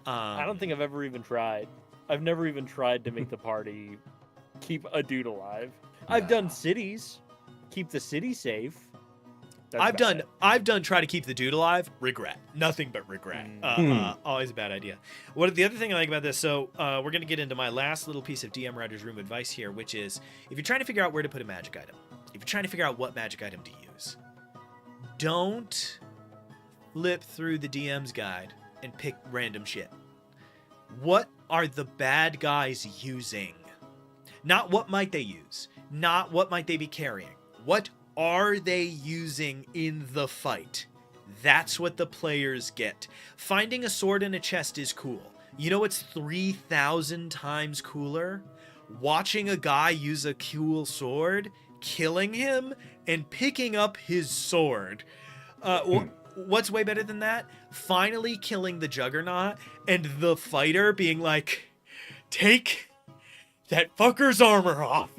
I don't think I've ever even tried. I've never even tried to make the party keep a dude alive. I've done cities. Keep the city safe. I've done try to keep the dude alive. Regret. Nothing but regret. Always a bad idea. The other thing I like about this, so we're going to get into my last little piece of DM Writer's Room advice here, which is if you're trying to figure out where to put a magic item, if you're trying to figure out what magic item to use, don't flip through the DM's guide and pick random shit. What are the bad guys using? Not what might they use. Not what might they be carrying. What are they using in the fight? That's what the players get. Finding a sword in a chest is cool. You know what's 3,000 times cooler? Watching a guy use a cool sword, killing him, and picking up his sword. What's way better than that? Finally killing the Juggernaut and the fighter being like, take that fucker's armor off.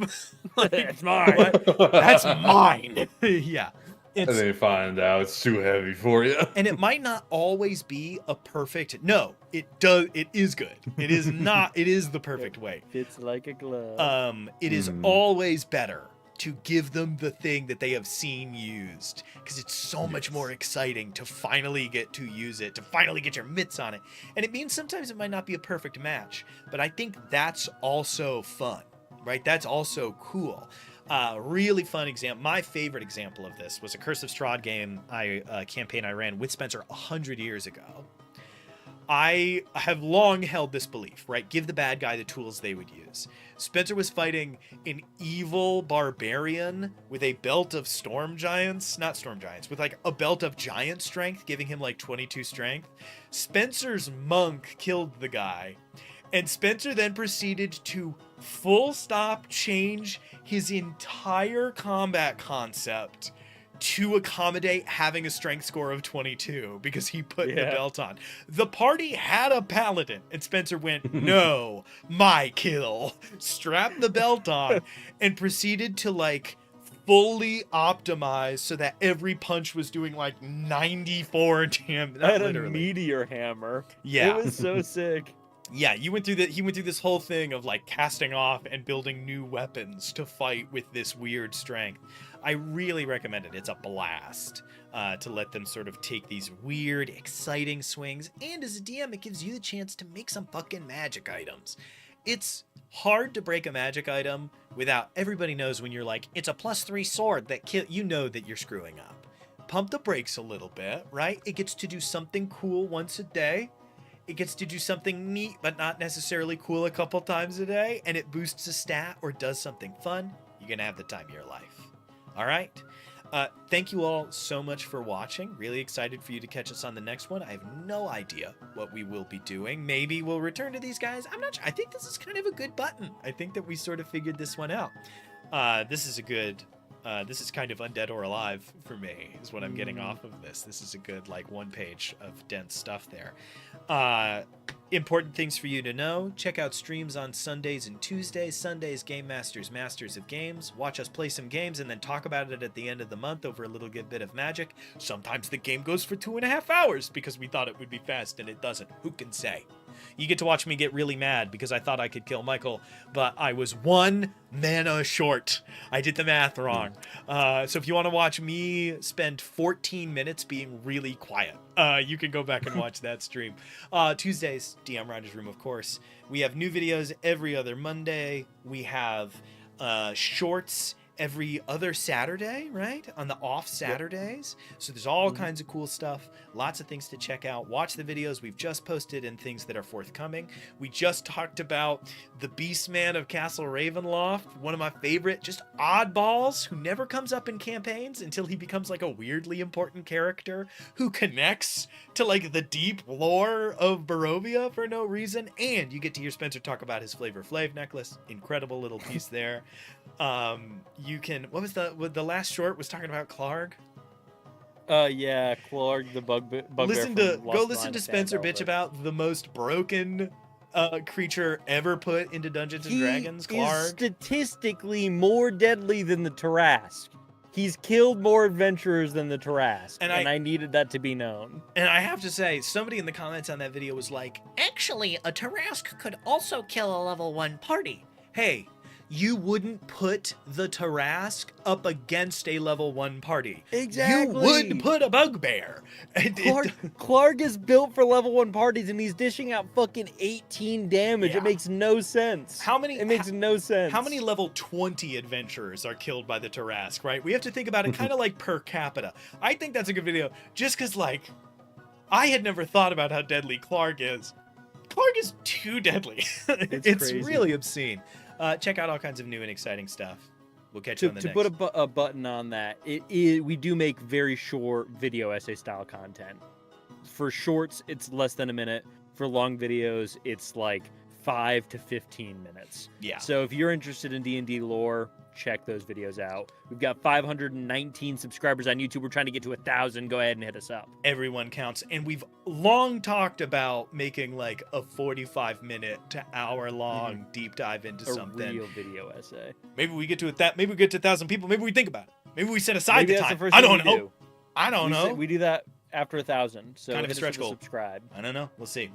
Like, It's mine. what? That's mine. Yeah. And they find out it's too heavy for you. And it might not always be a perfect. No, it does. It is good. It is not. It is the perfect way. Fits like a glove. It is always better to give them the thing that they have seen used, because it's so much more exciting to finally get to use it, to finally get your mitts on it. And it means sometimes it might not be a perfect match, but I think that's also fun, right? That's also cool. Really fun example. My favorite example of this was a Curse of Strahd game campaign I ran with Spencer 100 years ago. I have long held this belief, right? Give the bad guy the tools they would use. Spencer was fighting an evil barbarian with a belt of with like a belt of giant strength, giving him like 22 strength. Spencer's monk killed the guy, and Spencer then proceeded to full stop change his entire combat concept to accommodate having a strength score of 22 because he put the belt on. The party had a paladin, and Spencer went, no, my kill. Strapped the belt on and proceeded to like fully optimize so that every punch was doing like 94 damage. I had a meteor hammer. Yeah. It was so sick. Yeah, he went through this whole thing of like casting off and building new weapons to fight with this weird strength. I really recommend it. It's a blast to let them sort of take these weird, exciting swings. And as a DM, it gives you the chance to make some fucking magic items. It's hard to break a magic item without everybody knows when you're like, it's a +3 sword that you know that you're screwing up. Pump the brakes a little bit, right? It gets to do something cool once a day. It gets to do something neat, but not necessarily cool a couple times a day, and it boosts a stat or does something fun. You're going to have the time of your life. All right? Thank you all so much for watching. Really excited for you to catch us on the next one. I have no idea what we will be doing. Maybe we'll return to these guys. I'm not sure. I think this is kind of a good button. I think that we sort of figured this one out. This is a good... this is kind of Undead or Alive for me, is what I'm getting off of this. This is a good, like, 1 page of dense stuff there. Important things for you to know. Check out streams on Sundays and Tuesdays. Sundays, Game Masters, Masters of Games. Watch us play some games and then talk about it at the end of the month over a little bit of magic. Sometimes the game goes for 2.5 hours because we thought it would be fast and it doesn't. Who can say? You get to watch me get really mad because I thought I could kill Michael, but I was 1 mana short. I did the math wrong. So if you want to watch me spend 14 minutes being really quiet, you can go back and watch that stream. Tuesdays, DM Riders Room, of course. We have new videos every other Monday. We have shorts every other Saturday, right? On the off Saturdays. Yep. So there's all kinds of cool stuff. Lots of things to check out. Watch the videos we've just posted and things that are forthcoming. We just talked about the Beastman of Castle Ravenloft, one of my favorite just oddballs who never comes up in campaigns until he becomes like a weirdly important character who connects to like the deep lore of Barovia for no reason. And you get to hear Spencer talk about his Flavor Flav necklace. Incredible little piece there. You can, what was the last short was talking about Clarg? Yeah, Clarg the bugbear. Go listen to Spencer bitch about the most broken creature ever put into Dungeons and Dragons, Clarg. Is statistically more deadly than the Tarrasque. He's killed more adventurers than the Tarrasque, and I needed that to be known. And I have to say, somebody in the comments on that video was like, actually, a Tarrasque could also kill a level 1 party. Hey, you wouldn't put the Tarrasque up against a level 1 party. Exactly. You would put a bugbear. Clarg is built for level 1 parties, and he's dishing out fucking 18 damage. Yeah. It makes no sense. It makes no sense. How many level 20 adventurers are killed by the Tarrasque, right? We have to think about it kind of like per capita. I think that's a good video, just because, like, I had never thought about how deadly Clarg is. Clarg is too deadly. It's really obscene. Check out all kinds of new and exciting stuff. We'll catch you on the next. To put a button on that, we do make very short video essay style content. For shorts, it's less than a minute. For long videos, it's like 5 to 15 minutes. Yeah. So if you're interested in D&D lore, check those videos out. We've got 519 subscribers on YouTube. We're trying to get to 1,000. Go ahead and hit us up. Everyone counts. And we've long talked about making like a 45-minute to hour-long deep dive into something. A real video essay. Maybe we get to maybe we get to 1,000 people. Maybe we think about it. Maybe we set aside the time. I don't know. I don't know. We do that after 1,000. So kind of a stretch goal. Subscribe. I don't know. We'll see.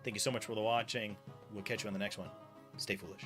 Thank you so much for the watching. We'll catch you on the next one. Stay foolish.